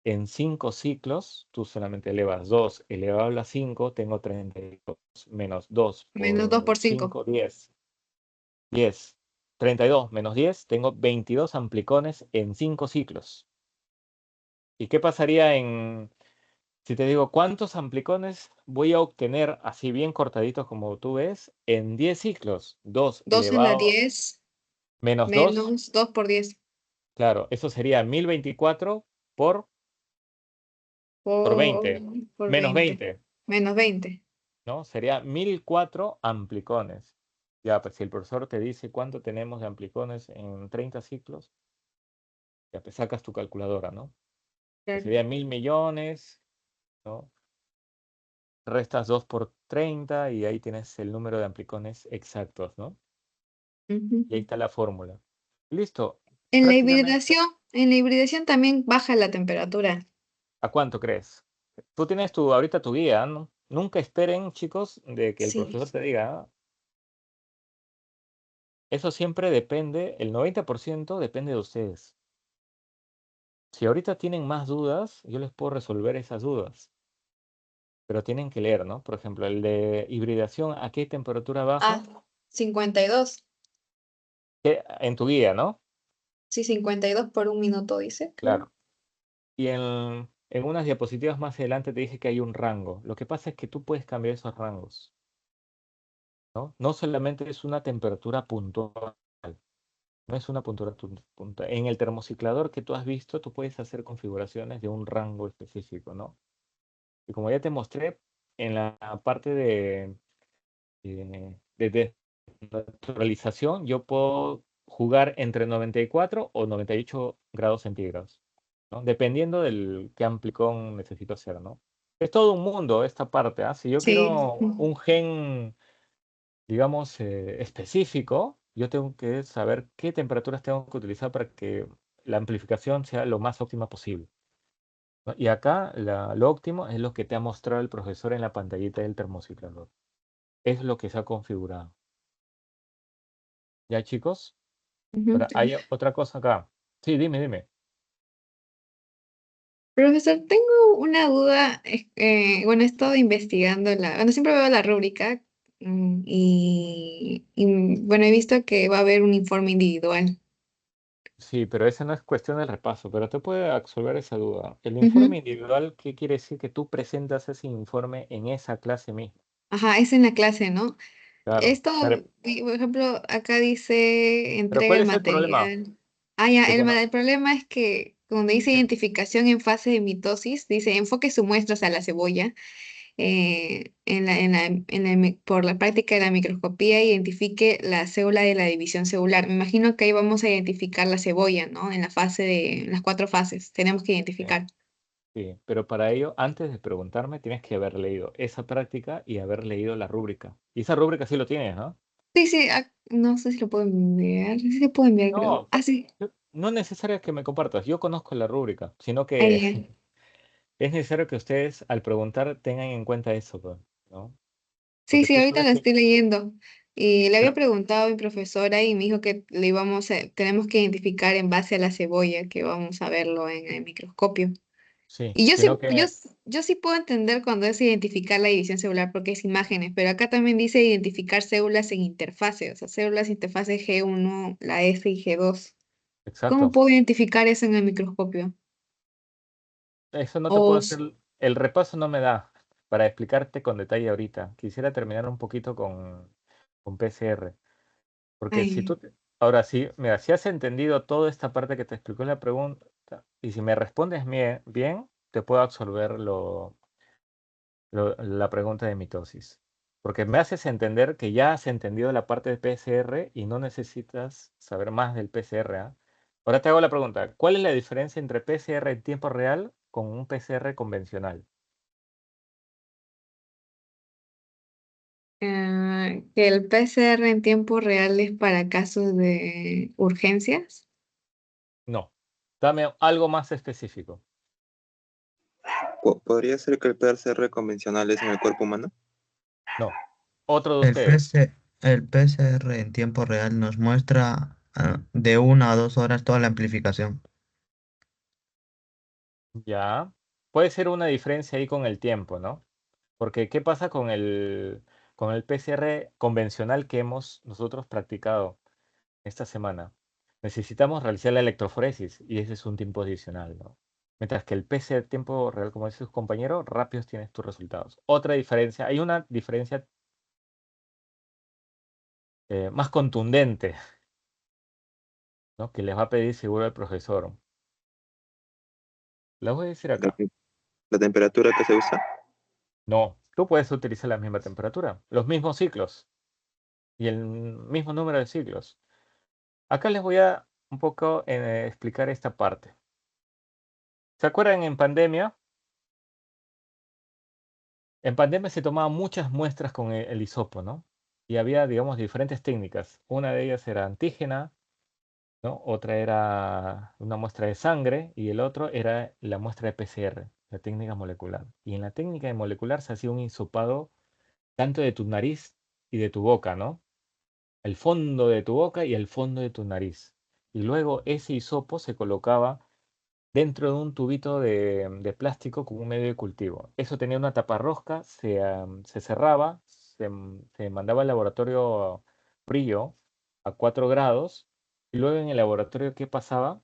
en 5 ciclos? Tú solamente elevas 2 elevado a la 5, tengo 32, menos 2 Menos 2 por por 5. 5, 10. 10. 32 menos 10, tengo 22 amplicones en 5 ciclos. ¿Y qué pasaría si te digo cuántos amplicones voy a obtener así bien cortaditos como tú ves en 10 ciclos? 2 2 a la elevado 10 menos 2, menos 2 por 10 claro, eso sería 1024 por 20, por menos 20. 20, Menos 20. ¿no? Sería 1004 amplicones. Ya, pues si el profesor te dice cuánto tenemos de amplicones en 30 ciclos, ya pues sacas tu calculadora, ¿no? Que Claro. sería 1000 millones, ¿no? Restas 2 por 30 y ahí tienes el número de amplicones exactos, ¿no? Ujú. Y ahí está la fórmula. Listo. En la Prácticamente, hibridación, en la hibridación también baja la temperatura. ¿a cuánto crees? Tú tienes ahorita tu guía, ¿no? Nunca esperen, chicos, de que el Sí. profesor te diga, "Ah". Eso siempre depende, el 90% depende de ustedes. Si ahorita tienen más dudas, yo les puedo resolver esas dudas, pero tienen que leer, ¿no? Por ejemplo, el de hibridación, ¿a qué temperatura baja? 52. En tu guía, ¿no? Sí, 52 por 1 minuto, dice. Claro. Y en unas diapositivas más adelante te dije que hay un rango. Lo que pasa es que tú puedes cambiar esos rangos, ¿no? No solamente es una temperatura puntual, no es una puntual. En el termociclador que tú has visto, tú puedes hacer configuraciones de un rango específico, ¿no? Y como ya te mostré, en la parte de naturalización, yo puedo jugar entre 94 o 98 grados centígrados, ¿no? Dependiendo del qué amplicón necesito hacer, ¿no? Es todo un mundo esta parte, ¿ah? Si yo Sí. quiero un gen, digamos, específico, yo tengo que saber qué temperaturas tengo que utilizar para que la amplificación sea lo más óptima posible, ¿no? Y acá lo óptimo es lo que te ha mostrado el profesor en la pantallita del termociclador. Es lo que se ha configurado. ¿Ya, chicos? Ujú. Ahora, hay otra cosa acá. Sí, dime. Profesor, tengo una duda. Bueno, he estado investigando bueno, siempre veo la rúbrica bueno, he visto que va a haber un informe individual. Sí, pero esa no es cuestión del repaso, pero te puede absolver esa duda. El Ujú. informe individual, ¿qué quiere decir? Que tú presentas ese informe en esa clase misma. Ajá, es en la clase, ¿no? Claro. Esto, por ejemplo, acá dice Pero entrega ¿cuál el es el problema? material. Ah, ya, Que cuando- el problema es que cuando dice que- identificación en fase de mitosis, dice enfoque sus muestras a la cebolla. Por la práctica de la microscopía, identifique la célula de la división celular. Me imagino que ahí vamos a identificar la cebolla, ¿no? En las 4 fases, tenemos que eh, identificar. sí, pero para ello, antes de preguntarme, tienes que haber leído esa práctica y haber leído la rúbrica. Y esa rúbrica sí lo tienes, ¿no? Sí, sí, no sé si lo puedo enviar. Sí, se puede enviar, creo. No, Ah, sí. no es necesario que me compartas. Yo conozco la rúbrica, sino Ahí, que ya. es necesario que ustedes al preguntar tengan en cuenta eso, pues, ¿no? Sí, Porque sí, tú ahorita sabes lo que... estoy leyendo. Y le había Pero, preguntado a mi profesora y me dijo que tenemos que identificar en base a la cebolla, que vamos a verlo en el microscopio. sí, Y sino que... yo sí puedo entender cuando es identificar la división celular porque es imágenes, pero acá también dice identificar células en interfase, o sea, células interfase G1, la S y G2. ¿Cómo Exacto. puedo identificar eso en el microscopio? Eso no te puedo O, hacer... El repaso no me da para explicarte con detalle ahorita. Quisiera terminar un poquito con PCR. Porque si ay, tú... Ahora sí, mira, si has entendido toda esta parte que te explicó en la pregunta, y si me respondes bien, te puedo absorber la pregunta de mitosis. Porque me haces entender que ya has entendido la parte de PCR y no necesitas saber más del PCR, ¿ah? Ahora te hago la pregunta, ¿cuál es la diferencia entre PCR en tiempo real con un PCR convencional? que el PCR en tiempo real es para casos de urgencias. No. Dame algo más específico. ¿Podría ser que el PCR convencional es en el cuerpo humano? No. Otro de El ustedes. el PCR en tiempo real nos muestra de 1 a 2 horas toda la amplificación. Ya. Puede ser una diferencia ahí con el tiempo, ¿no? Porque ¿qué pasa con el PCR convencional que hemos nosotros practicado esta semana? Necesitamos realizar la electroforesis y ese es un tiempo adicional, ¿no? Mientras que el PCR tiempo real, como dice sus compañeros, rápidos tienes tus resultados. Otra diferencia, hay una diferencia más contundente, ¿no? Que les va a pedir seguro el profesor. La voy a decir La, acá. tem- la temperatura que se usa. No, tú puedes utilizar la misma temperatura, los mismos ciclos y el mismo número de ciclos. Acá les voy a un poco explicar esta parte. ¿Se acuerdan en pandemia? En pandemia se tomaban muchas muestras con el hisopo, ¿no? Y había, digamos, diferentes técnicas. Una de ellas era antígena, ¿no? Otra era una muestra de sangre y el otro era la muestra de PCR, la técnica molecular. Y en la técnica de molecular se hacía un hisopado tanto de tu nariz y de tu boca, ¿no? El fondo de tu boca y el fondo de tu nariz. Y luego ese hisopo se colocaba dentro de un tubito de plástico con un medio de cultivo. Eso tenía una taparrosca, se cerraba, se mandaba al laboratorio frío a 4 grados y luego en el laboratorio, ¿qué pasaba?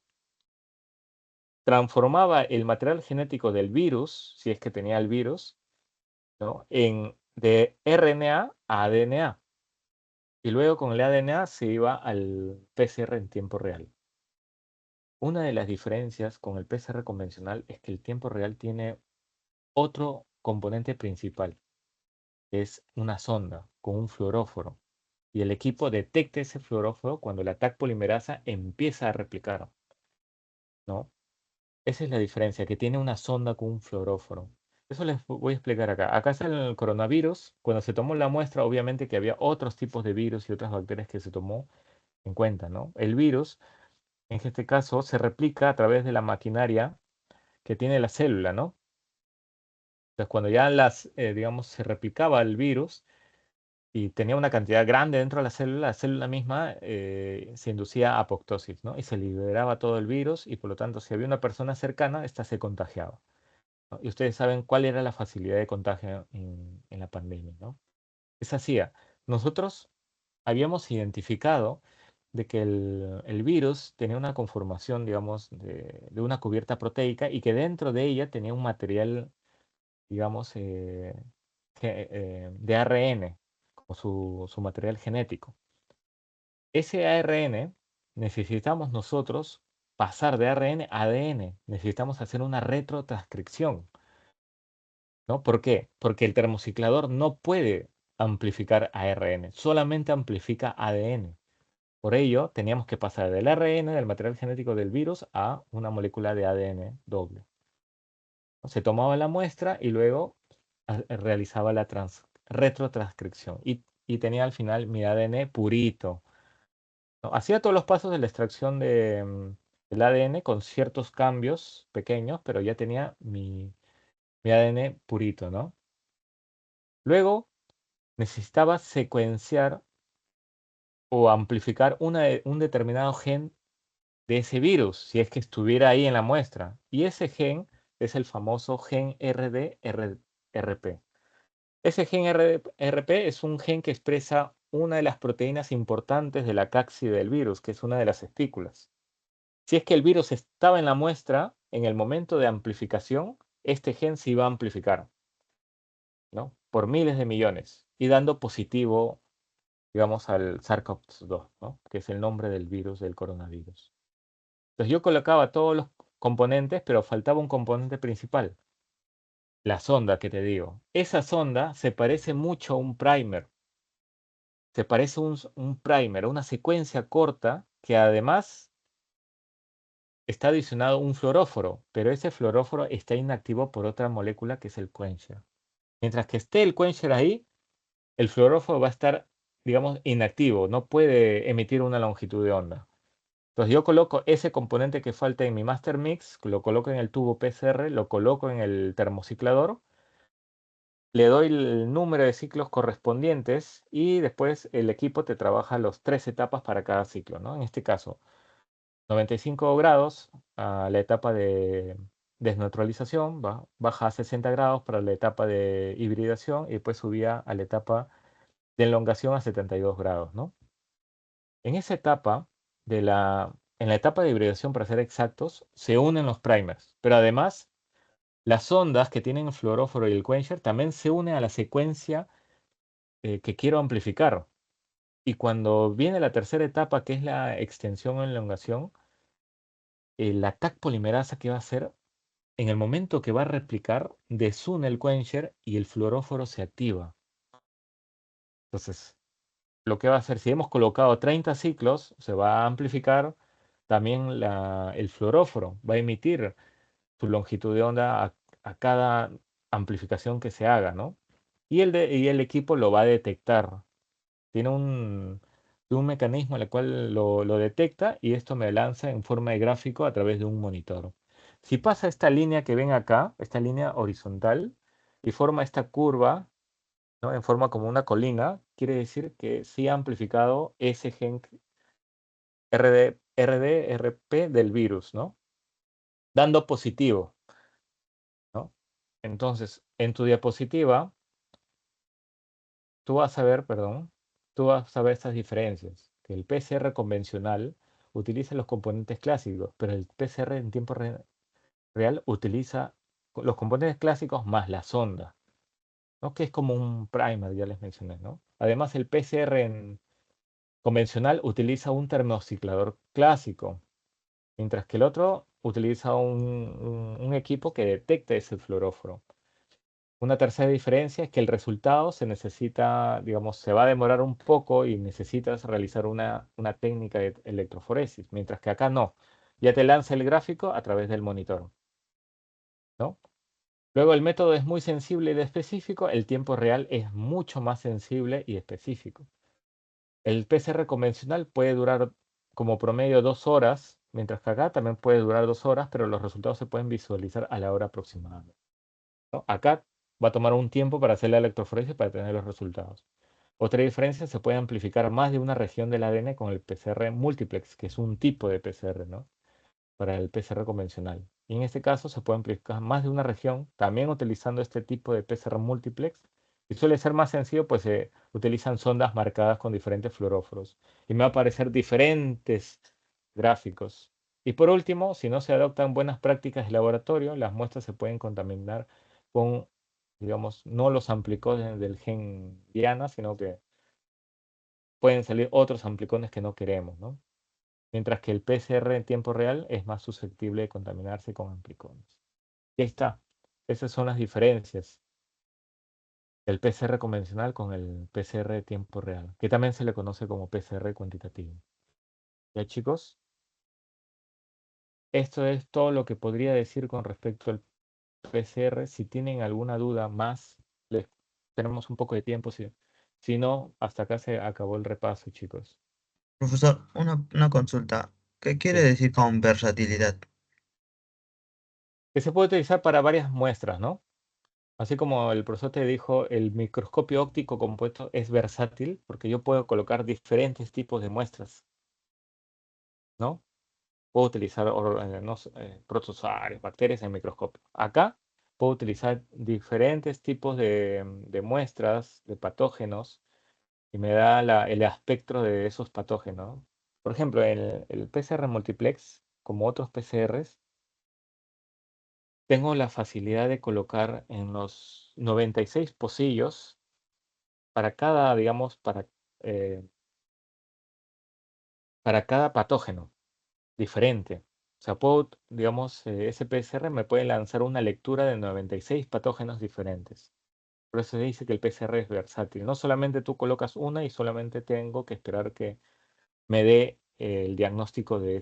Transformaba el material genético del virus, si es que tenía el virus, ¿no? De RNA a ADNA. Y luego con el ADNA se iba al PCR en tiempo real. Una de las diferencias con el PCR convencional es que el tiempo real tiene otro componente principal, que es una sonda con un fluoróforo. Y el equipo detecta ese fluoróforo cuando la Taq polimerasa empieza a replicar, ¿no? Esa es la diferencia, que tiene una sonda con un fluoróforo. Eso les voy a explicar acá. Acá está el coronavirus. Cuando se tomó la muestra, obviamente que había otros tipos de virus y otras bacterias que se tomó en cuenta, ¿no? El virus, en este caso, se replica a través de la maquinaria que tiene la célula, ¿no? Entonces, cuando ya digamos, se replicaba el virus y tenía una cantidad grande dentro de la célula misma se inducía a apoptosis, ¿no? Y se liberaba todo el virus y por lo tanto, si había una persona cercana, esta se contagiaba, ¿no? Y ustedes saben cuál era la facilidad de contagio en la pandemia, ¿no? ¿Qué se hacía? Nosotros habíamos identificado de que el virus tenía una conformación, digamos, de una cubierta proteica y que dentro de ella tenía un material, digamos, de ARN, como su material genético. Ese ARN necesitamos nosotros pasar de ARN a ADN, necesitamos hacer una retrotranscripción, ¿no? ¿Por qué? Porque el termociclador no puede amplificar ARN, solamente amplifica ADN. Por ello, teníamos que pasar del ARN, del material genético del virus, a una molécula de ADN doble. Se tomaba la muestra y luego realizaba la retrotranscripción y tenía al final mi ADN purito, ¿no? Hacía todos los pasos de la extracción del ADN con ciertos cambios pequeños, pero ya tenía mi ADN purito, ¿no? Luego necesitaba secuenciar o amplificar un determinado gen de ese virus, si es que estuviera ahí en la muestra. Y ese gen es el famoso gen RDRP. Ese gen RP es un gen que expresa una de las proteínas importantes de la cápside del virus, que es una de las espículas. Si es que el virus estaba en la muestra, en el momento de amplificación, este gen se iba a amplificar, ¿no? Por miles de millones y dando positivo, digamos, al SARS-CoV-2, ¿no? Que es el nombre del virus del coronavirus. Entonces yo colocaba todos los componentes, pero faltaba un componente principal, la sonda que te digo. Esa sonda se parece mucho a un primer. Se parece a un primer, a una secuencia corta que además está adicionado un fluoróforo, pero ese fluoróforo está inactivo por otra molécula que es el quencher. Mientras que esté el quencher ahí, el fluoróforo va a estar, digamos, inactivo, no puede emitir una longitud de onda. Entonces yo coloco ese componente que falta en mi master mix, lo coloco en el tubo PCR, lo coloco en el termociclador, le doy el número de ciclos correspondientes y después el equipo te trabaja las 3 etapas para cada ciclo, ¿no? En este caso, 95 grados a la etapa de desneutralización, baja a 60 grados para la etapa de hibridación y después subía a la etapa de elongación a 72 grados, ¿no? En esa etapa, en la etapa de hibridación, para ser exactos, se unen los primers, pero además las ondas que tienen el fluoróforo y el quencher también se unen a la secuencia que quiero amplificar. Y cuando viene la tercera etapa, que es la extensión o elongación, la Taq polimerasa que va a hacer, en el momento que va a replicar, desune el quencher y el fluoróforo se activa. Entonces, lo que va a hacer, si hemos colocado 30 ciclos, se va a amplificar también el fluoróforo, va a emitir su longitud de onda a cada amplificación que se haga, ¿no? Y el equipo lo va a detectar. Tiene un mecanismo en el cual lo detecta y esto me lanza en forma de gráfico a través de un monitor. Si pasa esta línea que ven acá, esta línea horizontal, y forma esta curva, ¿no? En forma como una colina, quiere decir que sí ha amplificado ese gen RP del virus, ¿no? Dando positivo, ¿no? Entonces, en tu diapositiva, tú vas a ver, perdón, tú vas a ver estas diferencias, que el PCR convencional utiliza los componentes clásicos, pero el PCR en tiempo real utiliza los componentes clásicos más la sonda, ¿no? Que es como un primer, ya les mencioné, ¿no? Además, el PCR convencional utiliza un termociclador clásico, mientras que el otro utiliza un equipo que detecta ese fluoróforo. Una tercera diferencia es que el resultado se necesita, digamos, se va a demorar un poco y necesitas realizar una técnica de electroforesis, mientras que acá no. Ya te lanza el gráfico a través del monitor, ¿no? Luego el método es muy sensible y específico, el tiempo real es mucho más sensible y específico. El PCR convencional puede durar como promedio 2 horas, mientras que acá también puede durar 2 horas, pero los resultados se pueden visualizar a la hora aproximada, ¿no? Acá va a tomar un tiempo para hacer la electroforesis para tener los resultados. Otra diferencia, se puede amplificar más de una región del ADN con el PCR multiplex, que es un tipo de PCR, ¿no? Para el PCR convencional. Y en este caso se puede amplificar más de una región, también utilizando este tipo de PCR multiplex. Y suele ser más sencillo, pues se utilizan sondas marcadas con diferentes fluoróforos. Y me va a aparecer diferentes gráficos. Y por último, si no se adoptan buenas prácticas de laboratorio, las muestras se pueden contaminar con, digamos, no los amplicones del gen Diana, sino que pueden salir otros amplicones que no queremos, ¿no? Mientras que el PCR en tiempo real es más susceptible de contaminarse con amplicones. Y ahí está. Esas son las diferencias del PCR convencional con el PCR de tiempo real, que también se le conoce como PCR cuantitativo. Ya, chicos, esto es todo lo que podría decir con respecto al PCR. Si tienen alguna duda más, tenemos un poco de tiempo. Si no, hasta acá se acabó el repaso, chicos. Profesor, una consulta. ¿Qué quiere Sí. decir con versatilidad? Que se puede utilizar para varias muestras, ¿no? Así como el profesor te dijo, el microscopio óptico compuesto es versátil porque yo puedo colocar diferentes tipos de muestras, ¿no? Puedo utilizar no sé, protozoarios, bacterias en microscopio. Acá puedo utilizar diferentes tipos de muestras, de patógenos, y me da el espectro de esos patógenos. Por ejemplo, el PCR multiplex, como otros PCRs, tengo la facilidad de colocar en los 96 pocillos para cada, digamos, eh, para cada patógeno diferente. O sea, puedo, digamos, ese PCR me puede lanzar una lectura de 96 patógenos diferentes. Por eso se dice que el PCR es versátil. No solamente tú colocas una y solamente tengo que esperar que me dé el diagnóstico de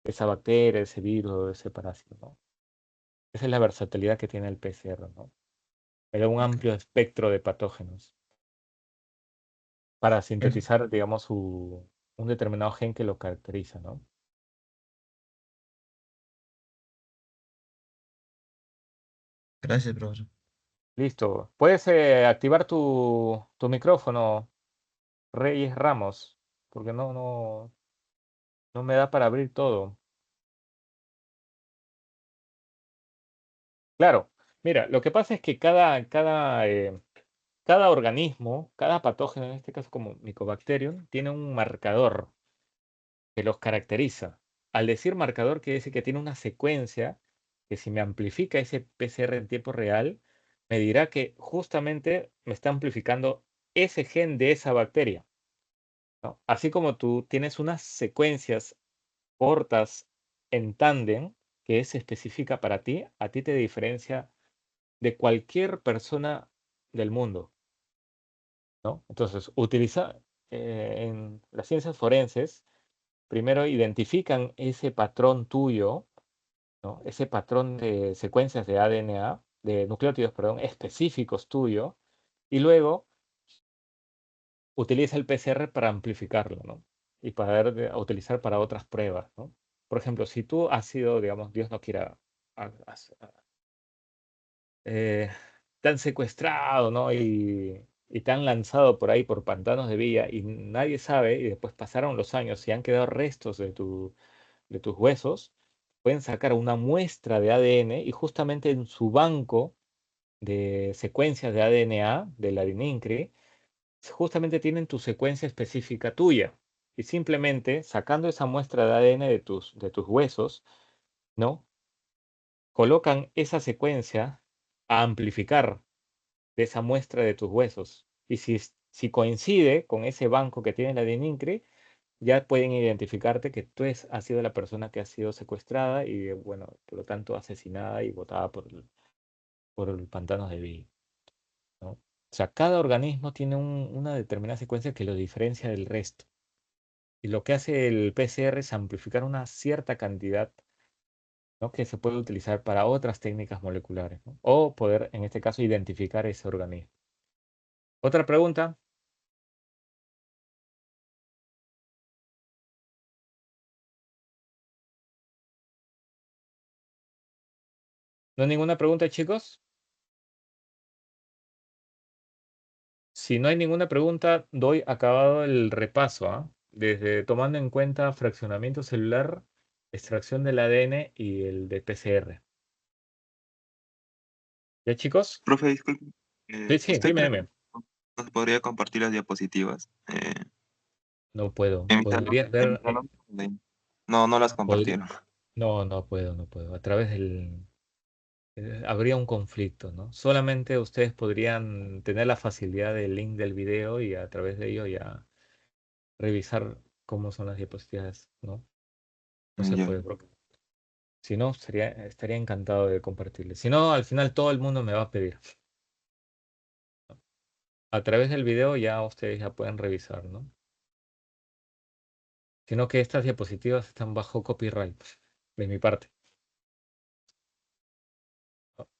esa bacteria, ese virus, ese parásito, ¿no? Esa es la versatilidad que tiene el PCR, ¿no? Me da un Ok, amplio espectro de patógenos para eso. sintetizar, digamos, un determinado gen que lo caracteriza, ¿no? Gracias, profesor. Listo. Puedes activar tu micrófono, Reyes Ramos, porque no me da para abrir todo. Claro, mira, lo que pasa es que cada organismo, cada patógeno, en este caso como Mycobacterium, tiene un marcador que los caracteriza. Al decir marcador, quiere decir que tiene una secuencia que si me amplifica ese PCR en tiempo real, me dirá que justamente me está amplificando ese gen de esa bacteria, ¿no? Así como tú tienes unas secuencias cortas en tándem que es específica para ti, a ti te diferencia de cualquier persona del mundo, ¿no? Entonces, en las ciencias forenses, primero identifican ese patrón tuyo, ¿no? Ese patrón de secuencias de ADN, de nucleótidos, perdón, específicos tuyo, y luego utiliza el PCR para amplificarlo, ¿no? Y para utilizar para otras pruebas, ¿no? Por ejemplo, si tú has sido, digamos, Dios no quiera, a- a- eh, tan secuestrado, ¿no? Y tan lanzado por ahí por pantanos de villa y nadie sabe, y después pasaron los años y han quedado restos de tus huesos, pueden sacar una muestra de ADN y justamente en su banco de secuencias de ADN de la DNINCRE, justamente tienen tu secuencia específica tuya. Y simplemente sacando esa muestra de ADN de tus huesos, ¿no? Colocan esa secuencia a amplificar de esa muestra de tus huesos. Y si coincide con ese banco que tiene la DNINCRE, ya pueden identificarte que tú has sido la persona que ha sido secuestrada y, bueno, por lo tanto, asesinada y botada por el pantano de Bill, ¿no? O sea, cada organismo tiene una determinada secuencia que lo diferencia del resto. Y lo que hace el PCR es amplificar una cierta cantidad, ¿no? Que se puede utilizar para otras técnicas moleculares, ¿no? O poder, en este caso, identificar ese organismo. ¿Otra pregunta? ¿No hay ninguna pregunta, chicos? Si no hay ninguna pregunta, doy acabado el repaso, ¿ah? Desde tomando en cuenta fraccionamiento celular, extracción del ADN y el de PCR. ¿Ya, chicos? Profe, disculpe. Sí, sí, ¿Usted cree que dime. nos podría compartir las diapositivas? No puedo. En mi salón, Podría en mi ver. salón, no las Pod- compartieron. no puedo, no puedo. A través habría un conflicto, ¿no? Solamente ustedes podrían tener la facilidad del link del video y a través de ello ya revisar cómo son las diapositivas, ¿no? No se Ya. puede, porque si no, estaría encantado de compartirles. Si no, al final todo el mundo me va a pedir. A través del video ya ustedes ya pueden revisar, ¿no? Sino que estas diapositivas están bajo copyright de mi parte.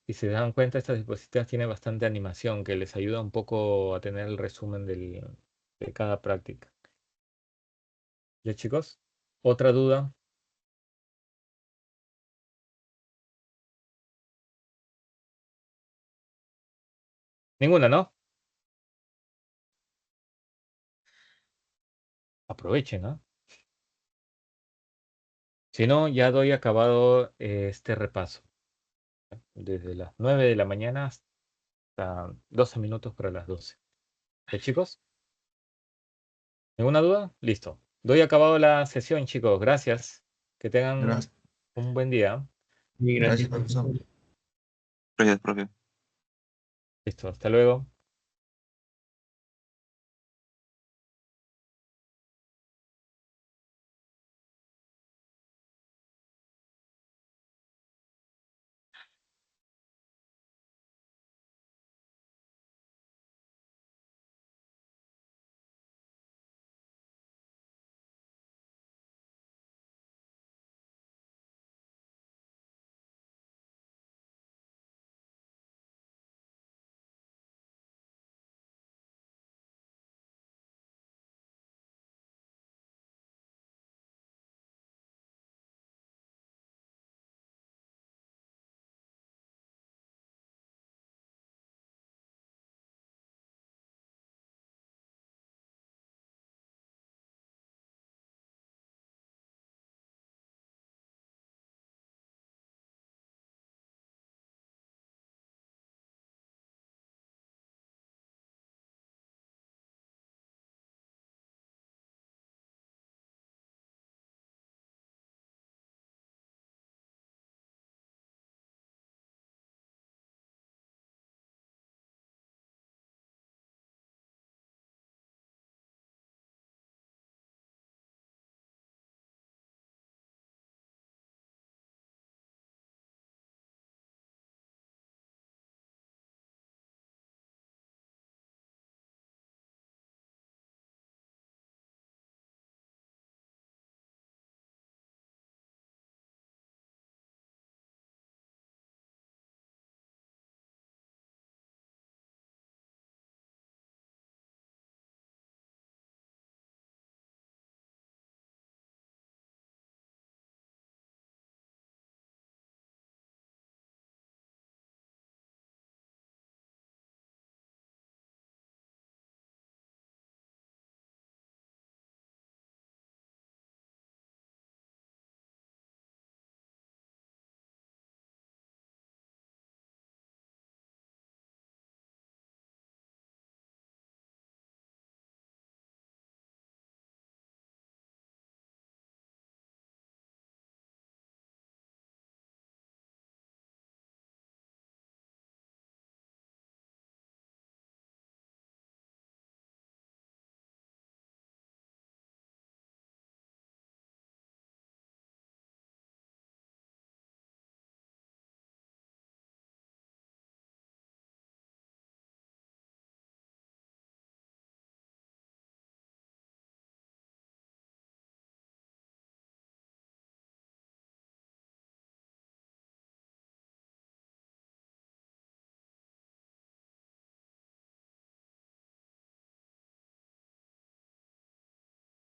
Y si se dan cuenta, estas diapositivas tienen bastante animación que les ayuda un poco a tener el resumen de cada práctica. ¿Ya, chicos? ¿Otra duda? Ninguna, ¿no? Aprovechen, ¿no? Si no, ya doy acabado este repaso. Desde las 9 de la mañana hasta 12 minutos para las 12. ¿Ya, chicos? ¿Ninguna duda? Listo. Doy acabado la sesión, chicos. Gracias. Que tengan Gracias, un buen día. Y gracias, gracias. profesor. Gracias, profe. Listo. Hasta luego.